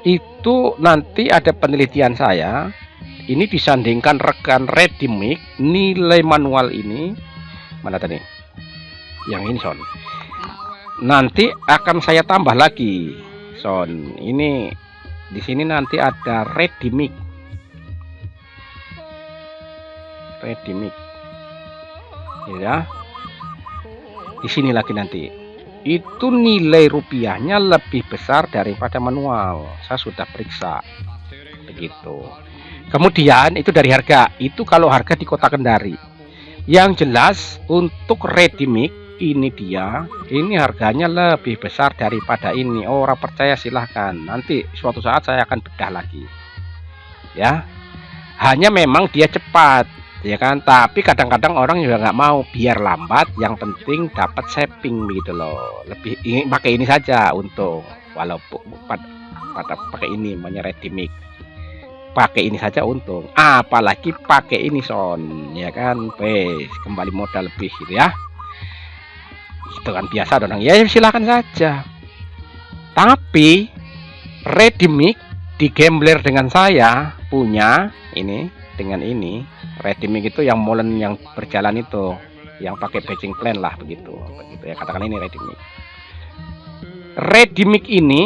Itu nanti ada penelitian saya. Ini disandingkan rekan ready mix, nilai manual ini mana tadi? Yang ini Son. Nanti akan saya tambah lagi, Son. Ini di sini nanti ada ready mix. Ready mix. Ya. Di sini lagi nanti. Itu nilai rupiahnya lebih besar daripada manual. Saya sudah periksa. Begitu. Kemudian itu dari harga. Itu kalau harga di Kota Kendari. Yang jelas untuk ready mix ini dia, ini harganya lebih besar daripada ini. Orang percaya silahkan, nanti suatu saat saya akan bedah lagi ya. Hanya memang dia cepat, ya kan, tapi kadang-kadang orang juga nggak mau, biar lambat yang penting dapat saving begitu loh. Lebih ingin pakai ini saja untung, walaupun pada pakai ini namanya ready mix, pakai ini saja untung, apalagi pakai ini Son, ya kan. Wes kembali modal lebih gitu ya. Itu kan biasa dong ya, silakan saja. Tapi ready mix di gambler dengan saya punya ini, dengan ini ready mix itu yang molen yang berjalan itu, yang pakai batching plan lah begitu ya, katakan ini ready mix. Ready mix ini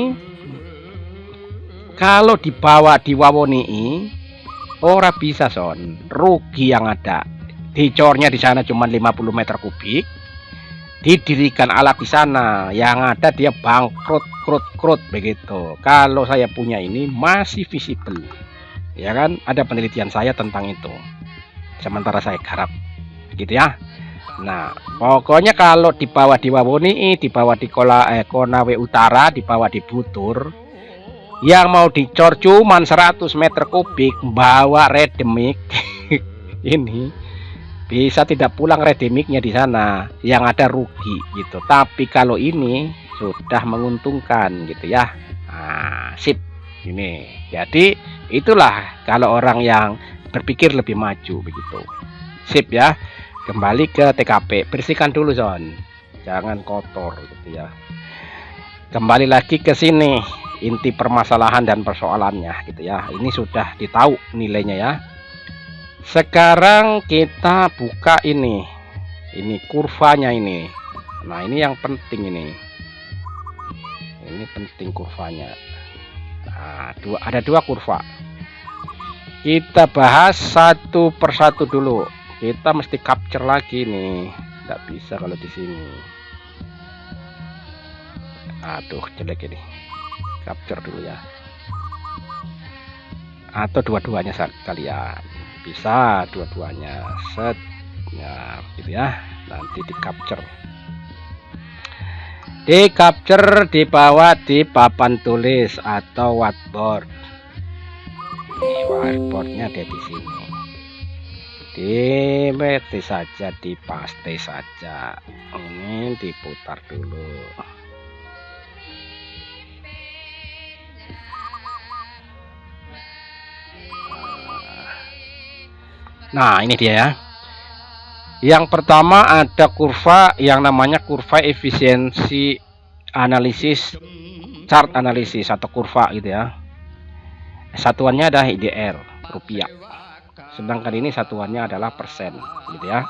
kalau dibawa di Wawoni ora bisa Son, rugi yang ada. Dicornya di sana cuma 50 meter kubik. Didirikan alat di sana, yang ada dia bangkrut krut begitu. Kalau saya punya ini masih visible, ya kan, ada penelitian saya tentang itu, sementara saya garap gitu ya. Nah pokoknya kalau dibawa di Wawoni, dibawa di Konawe Utara, dibawa di Butur, yang mau dicor cuman 100 meter kubik, bawa ready mix ini bisa tidak pulang ready mix-nya di sana, yang ada rugi gitu. Tapi kalau ini sudah menguntungkan gitu ya. Nah, sip ini. Jadi itulah kalau orang yang berpikir lebih maju begitu. Sip ya. Kembali ke TKP, bersihkan dulu Son, jangan kotor gitu ya. Kembali lagi ke sini, inti permasalahan dan persoalannya gitu ya. Ini sudah ditahu nilainya ya. Sekarang kita buka ini kurvanya ini. Nah ini yang penting ini penting kurvanya. Nah, ada dua kurva. Kita bahas satu persatu dulu. Kita mesti capture lagi nih, nggak bisa kalau di sini. Aduh jelek ini. Capture dulu ya. Atau dua-duanya sekalian. Bisa dua-duanya, set ya gitu ya. Nanti di capture dibawa di papan tulis atau whiteboard. Ini whiteboardnya ada di sini, dipaste saja, dipaste saja. Ini diputar dulu. Nah ini dia ya. Yang pertama ada kurva yang namanya kurva efisiensi analisis, chart analisis atau kurva gitu ya. Satuannya ada IDR rupiah. sedangkan ini satuannya adalah persen, gitu ya.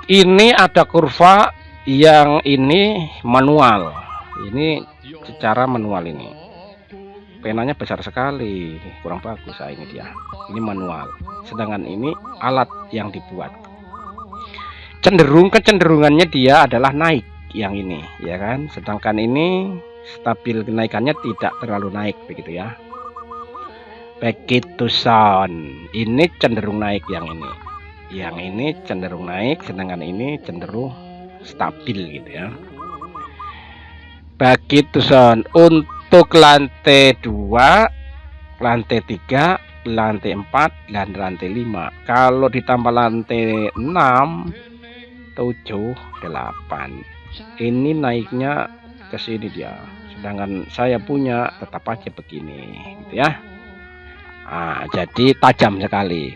Ini ada kurva yang ini manual, ini secara manual. Ini penanya besar sekali, kurang bagus. Ini dia, ini manual, sedangkan ini alat yang dibuat. Kecenderungannya dia adalah naik yang ini, ya kan, sedangkan ini stabil kenaikannya, tidak terlalu naik, begitu ya. Begitu sound, ini cenderung naik yang ini cenderung naik, sedangkan ini cenderung stabil, gitu ya. Begitu sound untuk lantai 2, lantai 3, lantai 4, dan lantai 5. Kalau ditambah lantai 6, 7, 8, ini naiknya ke sini dia, sedangkan saya punya tetap aja begini, gitu ya. Nah, jadi tajam sekali.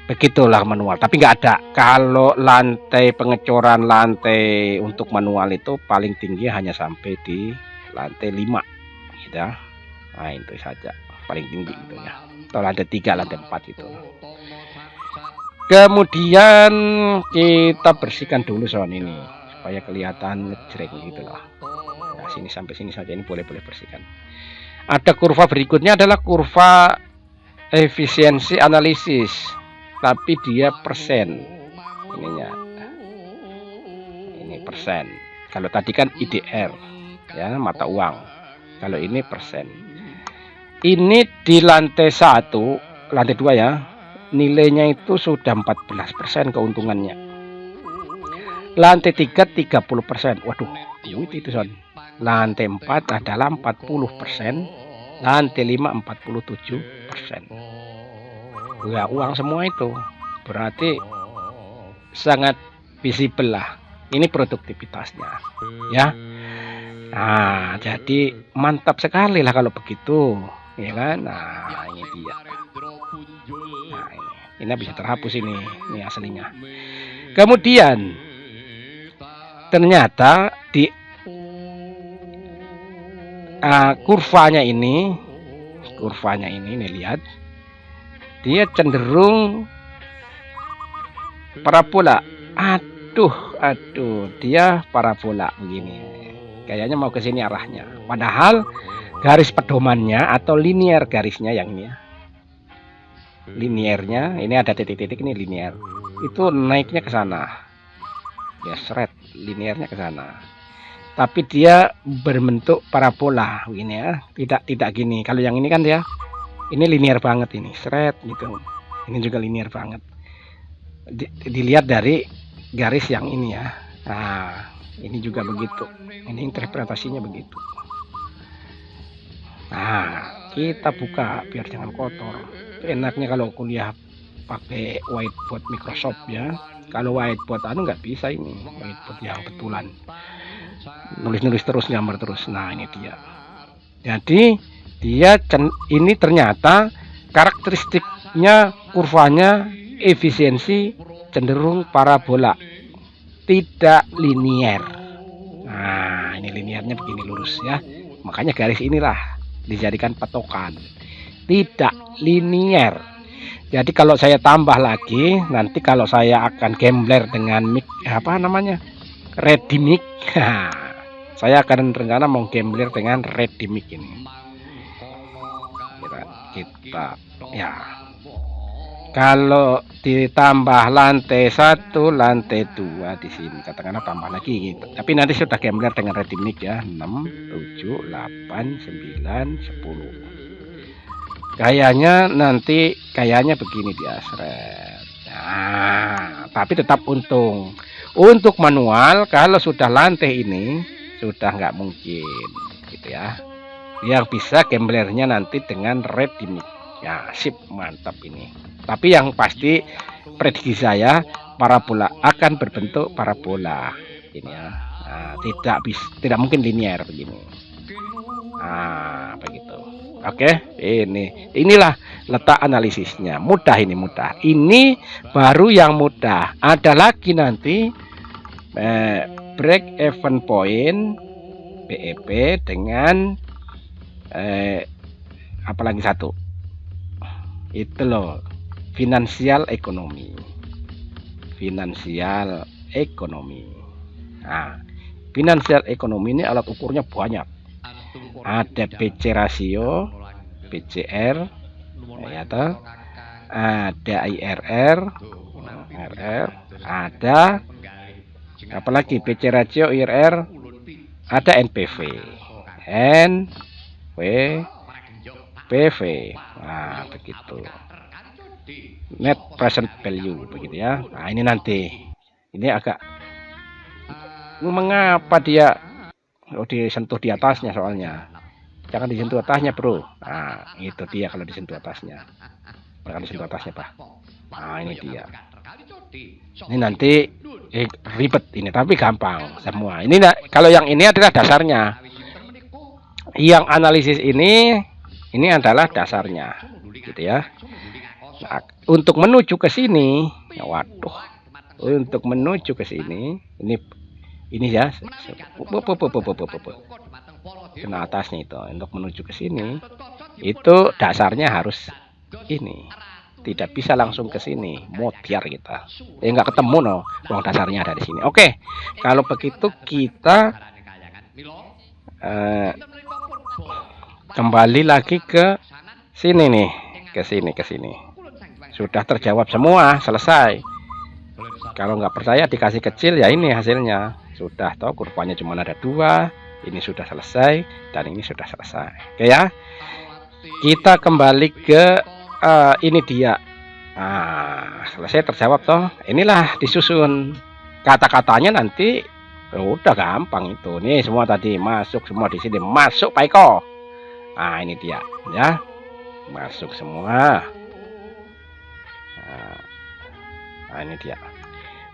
Begitulah manual, tapi nggak ada. Kalau lantai pengecoran, lantai untuk manual itu paling tinggi hanya sampai di lantai 5, gitu ya. Nah, itu saja paling tinggi gitu ya. Atau lantai 3, lantai 4 itu. Kemudian kita bersihkan dulu sound ini supaya kelihatan ngejreng gitu loh. Nah, sini sampai sini saja, ini boleh bersihkan. Ada kurva berikutnya adalah kurva efisiensi analisis, tapi dia persen ininya. Ini persen. Kalau tadi kan IDR ya, mata uang. Kalau ini persen. Ini di lantai 1, lantai 2 ya. Nilainya itu sudah 14% keuntungannya. Lantai 3 30%. Waduh, itu son. Lantai 4 adalah 40%, lantai 5 47%. Ya, uang semua itu. Berarti sangat visible lah. Ini produktivitasnya, ya. Nah, jadi mantap sekali lah kalau begitu, ya kan? Nah, ini dia. Nah, ini bisa terhapus ini aslinya. Kemudian ternyata di kurvanya ini nih, lihat, dia cenderung parabola. Aduh, dia parabola begini. Kayaknya mau ke sini arahnya. Padahal garis pedomannya atau linear garisnya yang ini ya. Linearnya ini ada titik-titik, ini linear. Itu naiknya ke sana. Ya, seret linearnya ke sana. Tapi dia berbentuk parabola begini ya. Tidak gini. Kalau yang ini kan dia ini linear banget ini, seret gitu. Ini juga linear banget. Dilihat dari garis yang ini ya. Nah, ini juga begitu. Ini interpretasinya begitu. Nah, kita buka biar jangan kotor. Enaknya kalau kuliah pakai whiteboard Microsoft ya. Kalau whiteboard nggak bisa, ini whiteboard yang betulan. Nulis terus, gambar terus. Nah, ini dia. Jadi dia ini ternyata karakteristiknya kurvanya efisiensi cenderung parabola, tidak linear. Nah, ini linearnya begini lurus ya. Makanya garis inilah dijadikan patokan, tidak linear. Jadi kalau saya tambah lagi nanti, kalau saya akan gambler dengan mic Ready-Mic, saya akan rencana mau gambler dengan Ready-Mic ini. Kita ya, kalau ditambah lantai 1, lantai 2 di sini katakanlah tambah lagi gitu. Tapi nanti sudah gambler dengan Ready-Mic ya, 6, 7, 8, 9, 10. Kayaknya begini dia, seret. Nah, tapi tetap untung. Untuk manual kalau sudah lantai ini sudah nggak mungkin gitu ya. Yang bisa gamblernya nanti dengan Ready-Mic. Ya, sip, mantap ini. Tapi yang pasti prediksi saya parabola akan berbentuk parabola ini ya. Nah, tidak mungkin linear begini. Nah, begitu. Oke, inilah letak analisisnya. Mudah ini, mudah. Ini baru yang mudah. Ada lagi nanti break even point BEP dengan apalagi satu Itu loh, finansial ekonomi. Finansial ekonomi. Nah, finansial ekonomi ini alat ukurnya banyak. Ada PC rasio, PCR, ya toh. Ada IRR, ada apalagi PC rasio, IRR, ada NPV, NPV. Nah, begitu. Net present value, begitu ya. Nah, ini nanti. Ini agak mengapa dia disentuh di atasnya, soalnya jangan disentuh atasnya, bro. Nah, itu dia kalau disentuh atasnya. Jangan disentuh atasnya, Pak. Nah, ini dia. Ini nanti ribet ini, tapi gampang semua. Ini kalau yang ini adalah dasarnya. Yang analisis ini adalah dasarnya, gitu ya. Nah, untuk menuju ke sini, ya waduh, untuk menuju ke sini, ini ya, kena atasnya itu. Untuk menuju ke sini, itu dasarnya harus ini, tidak bisa langsung ke sini, modiar kita. Nggak ketemu no, uang dasarnya ada di sini. Oke, kalau begitu kita kembali lagi ke sini nih, ke sini. Sudah terjawab semua, selesai. Kalau nggak percaya dikasih kecil, ya ini hasilnya. Sudah tahu kurvanya cuma ada 2, ini sudah selesai, dan ini sudah selesai. Oke ya, kita kembali ke ini dia. Nah, selesai terjawab toh. Inilah disusun kata-katanya nanti. Udah gampang itu. Nih semua tadi masuk semua di sini, masuk Pak Eko. Nah, ini dia ya, masuk semua. Nah, ini dia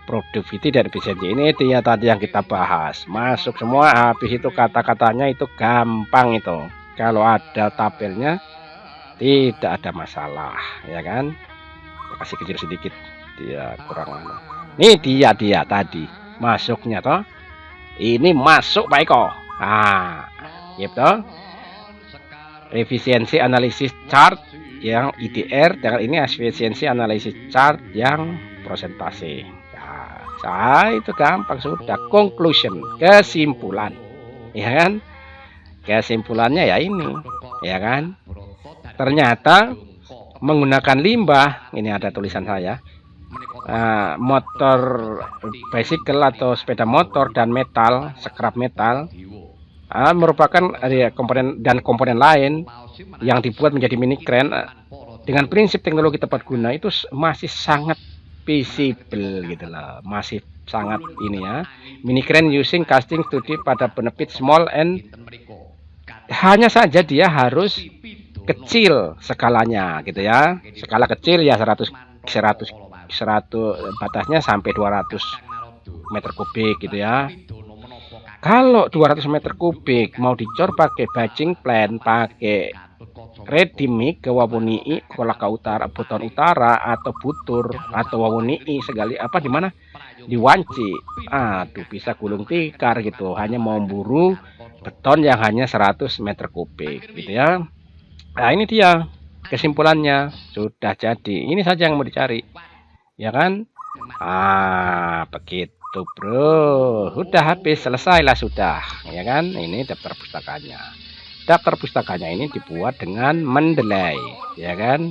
productivity dan efisiensi. Ini dia tadi yang kita bahas, masuk semua. Habis itu kata-katanya itu gampang itu. Kalau ada tabelnya tidak ada masalah, ya kan. Kasih kecil sedikit, dia kurang. Ini dia tadi masuknya toh. Ini masuk Pak Eko. Nah, gitu. Efisiensi analisis chart yang IDR, dengan ini efisiensi analisis chart yang prosentase. Nah, itu gampang sudah. Conclusion, kesimpulan, ya kan. Kesimpulannya ya ini, ya kan. Ternyata menggunakan limbah, ini ada tulisan saya, motor bicycle atau sepeda motor dan metal, scrap metal, merupakan komponen lain yang dibuat menjadi mini crane dengan prinsip teknologi tepat guna itu masih sangat visible gitu loh, masih sangat ini ya. Mini crane using casting studi pada benefit small and, hanya saja dia harus kecil skalanya gitu ya. Skala kecil ya 100 batasnya sampai 200 meter kubik gitu ya. Kalau 200 meter kubik mau dicor pakai batching plan, pakai ready mix ke wawunii kolaka utara, buton utara atau butur atau wawunii segali apa di mana di wanci, tuh bisa gulung tikar gitu. Hanya mau buru beton yang hanya 100 meter kubik gitu ya. Nah, ini dia kesimpulannya, sudah jadi. Ini saja yang mau dicari, ya kan. Begitu bro, udah habis, selesai lah sudah, ya kan. Ini daftar pustakanya. Daftar pustakanya ini dibuat dengan Mendeley, ya kan.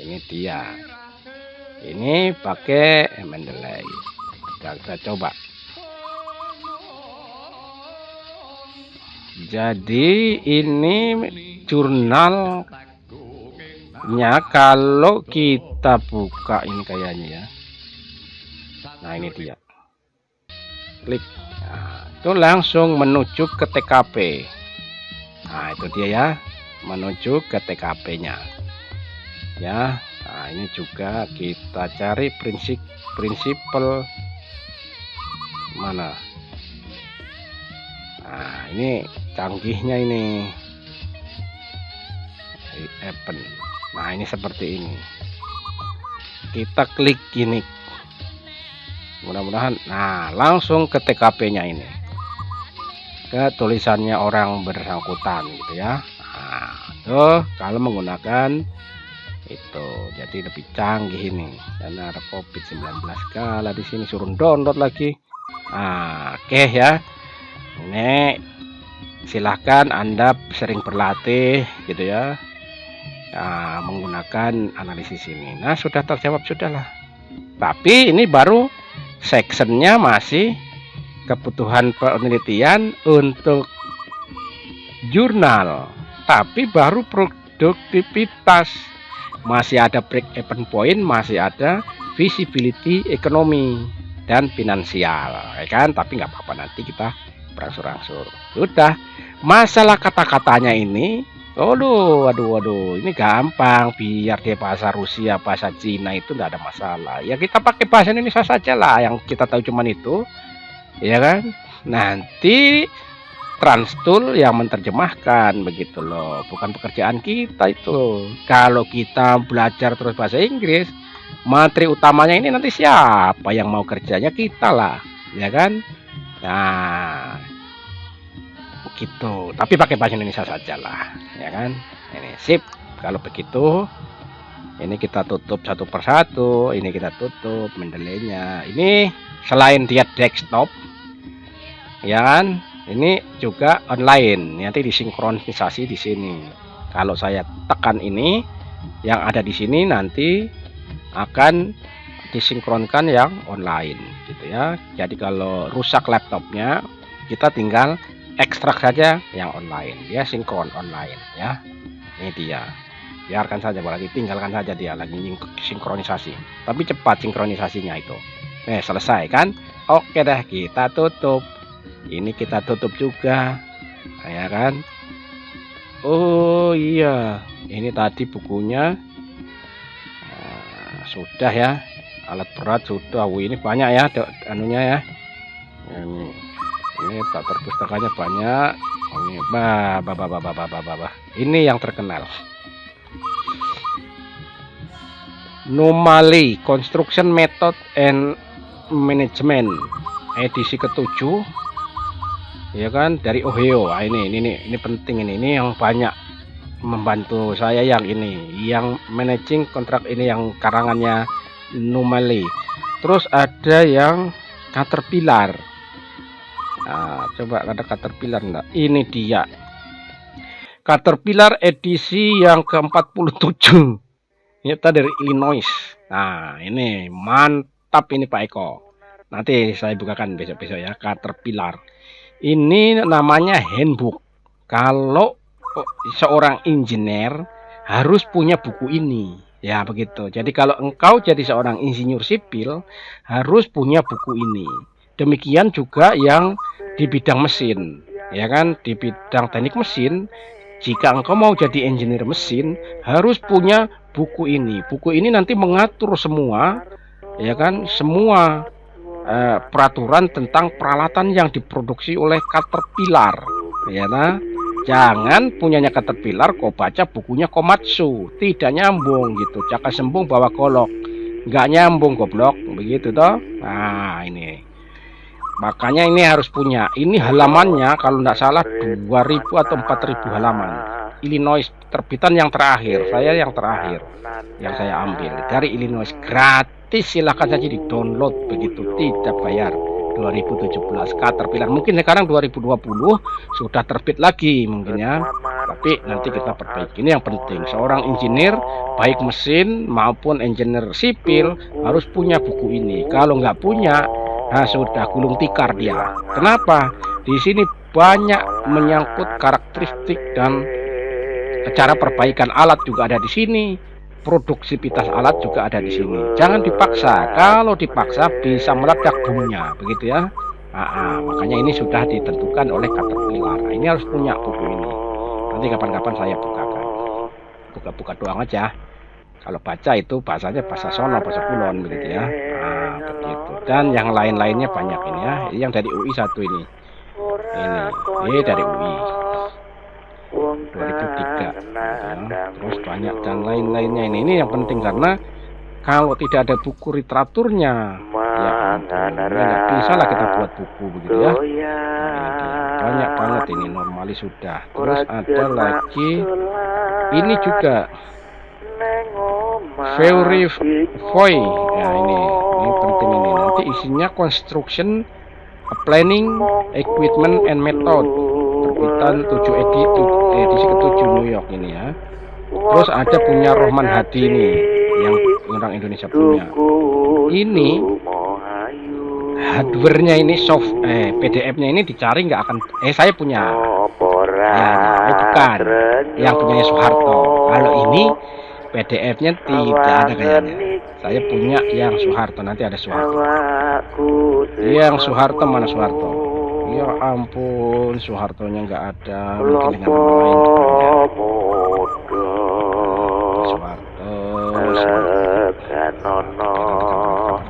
Ini dia. Ini pakai Mendeley. Kita coba. Jadi ini jurnalnya, kalau kita buka ini kayaknya ya. Nah, ini dia. Klik. Nah, itu langsung menuju ke TKP. Nah, itu dia ya, menuju ke TKP-nya. Ya. Nah, ini juga kita cari prinsipal mana. Nah, ini canggihnya ini. Nah, ini seperti ini. Kita klik gini. Mudah-mudahan. Nah, langsung ke TKP-nya ini. Ke tulisannya orang bersangkutan gitu ya. Nah, tuh kalau menggunakan itu jadi lebih canggih ini karena ada COVID-19. Kalau di sini suruh download lagi. Oke ya, ini silahkan Anda sering berlatih gitu ya, menggunakan analisis ini. Nah, sudah terjawab sudahlah. Tapi ini baru sectionnya masih kebutuhan penelitian untuk jurnal, tapi baru produktivitas. Masih ada break even point, masih ada visibility ekonomi dan finansial, ya kan? Tapi nggak apa-apa, nanti kita berangsur-angsur. Sudah, masalah kata-katanya ini, aduh, ini gampang. Biar dia bahasa Rusia, bahasa Cina itu nggak ada masalah. Ya kita pakai bahasa Indonesia saja lah, yang kita tahu cuman itu, ya kan? Nanti Transtool yang menerjemahkan begitu loh, bukan pekerjaan kita itu. Kalau kita belajar terus bahasa Inggris, materi utamanya ini nanti siapa yang mau kerjanya? Kita lah, ya kan? Nah, begitu. Tapi pakai bahasa Indonesia saja lah, ya kan? Ini sip. Kalau begitu, ini kita tutup satu persatu. Ini kita tutup mendelainya. Ini selain dia desktop, ya kan? Ini juga online, nanti disinkronisasi di sini. Kalau saya tekan ini, yang ada di sini nanti akan disinkronkan yang online gitu ya. Jadi kalau rusak laptopnya, kita tinggal ekstrak saja yang online, dia sinkron online ya. Ini dia, biarkan saja, berarti tinggalkan saja, dia lagi sinkronisasi, tapi cepat sinkronisasinya itu. Selesai kan? Oke deh, kita tutup. Ini kita tutup juga, ya kan? Oh iya, ini tadi bukunya sudah ya, alat berat sudah. Ini banyak ya, anunya ya. Ini tak perpustakanya banyak. Ini ini yang terkenal. Numali Construction Method and Management, edisi ke-7. Ya kan, dari Ohio. Ini penting, ini yang banyak membantu saya, yang ini yang managing kontrak, ini yang karangannya Numali. Terus ada yang Caterpillar. Nah, coba ada Caterpillar enggak? Ini dia Caterpillar edisi yang ke-47, ini dari Illinois. Nah, ini mantap ini Pak Eko, nanti saya bukakan besok-besok ya. Caterpillar ini namanya handbook. Kalau seorang engineer harus punya buku ini, ya begitu. Jadi kalau engkau jadi seorang insinyur sipil, harus punya buku ini. Demikian juga yang di bidang mesin, ya kan, di bidang teknik mesin. Jika engkau mau jadi engineer mesin, harus punya buku ini. Buku ini nanti mengatur semua, ya kan, semua peraturan tentang peralatan yang diproduksi oleh Caterpillar, ya nah. Jangan punyanya Caterpillar kau baca bukunya Komatsu, tidak nyambung gitu. Jaka sembung bawa golok, nggak nyambung goblok, begitu toh. Nah, ini makanya ini harus punya. Ini halamannya kalau nggak salah 2000 atau 4000 halaman. Illinois, terbitan yang terakhir, saya yang terakhir yang saya ambil dari Illinois, gratis, silahkan saja di download begitu, tidak bayar. 2017 Caterpillar, mungkin sekarang 2020 sudah terbit lagi mungkin ya, tapi nanti kita perbaiki. Ini yang penting, seorang engineer baik mesin maupun engineer sipil harus punya buku ini. Kalau nggak punya, nah sudah gulung tikar dia. Kenapa? Di sini banyak menyangkut karakteristik dan cara perbaikan alat juga ada di sini. Produktivitas alat juga ada di sini. Jangan dipaksa. Kalau dipaksa bisa meledak bomnya, begitu ya. Makanya ini sudah ditentukan oleh Caterpillar. Nah, ini harus punya buku ini. Nanti kapan-kapan saya bukakan. Buka-buka doang aja. Kalau baca itu bahasanya bahasa sono, bahasa kulon, begitu ya. Begitu. Dan yang lain-lainnya banyak ini ya. Yang dari UI satu ini. Ini dari UI. 2003 ya. Terus banyak dan lain-lainnya. Ini yang penting, karena kalau tidak ada buku literaturnya, ya nggak bisa lah kita buat buku begitu ya. Nah, banyak banget ini, normalis sudah. Terus ada lagi ini juga Very Voy. Ya ini penting ini. Nanti isinya construction planning, equipment and method. Terbitan 7 edisi ke-7 New York ini ya. Terus ada punya Rohman Hadi ini yang orang Indonesia punya. Ini hardware-nya ini PDF-nya ini dicari nggak akan saya punya. Ya, bukan yang punyanya Soeharto. Kalau ini PDF-nya tidak ada kayaknya. Saya punya yang Soeharto, nanti ada Soeharto. Yang Soeharto mana Soeharto? Ya ampun, Soehartonya nggak ada. Mungkin dengan nama lain Soeharto.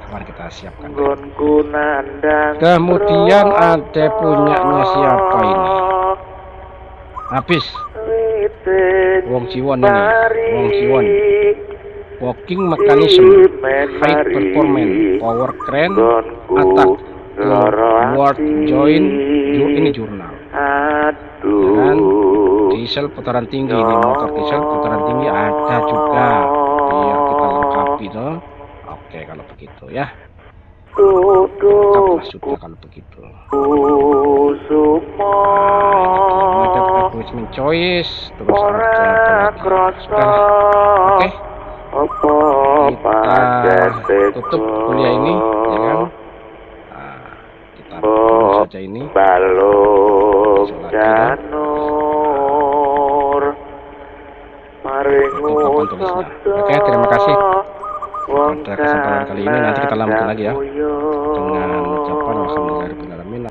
Kapan kita siapkan. Kemudian ada punyanya siapa ini? Habis. Wong Siwon ini. Wong Siwon. Walking mechanism, high performance, power crane, attack, word join, ini jurnal. Dan diesel putaran tinggi, ini motor diesel putaran tinggi ada juga. Biar kita lengkapi tuh. Oke kalau begitu ya. Lengkaplah sudah kalau begitu. Ada equipment choice, terus ada apa lagi? Sudah. Oke. Kita tutup kuliah ini ya kan. Nah, kita tutup saja ini. Papan tulisnya. Oke, terima kasih pada kesempatan kali ini. Nanti kita lanjut lagi ya dengan ucapan alhamdulillahirabbil alamin.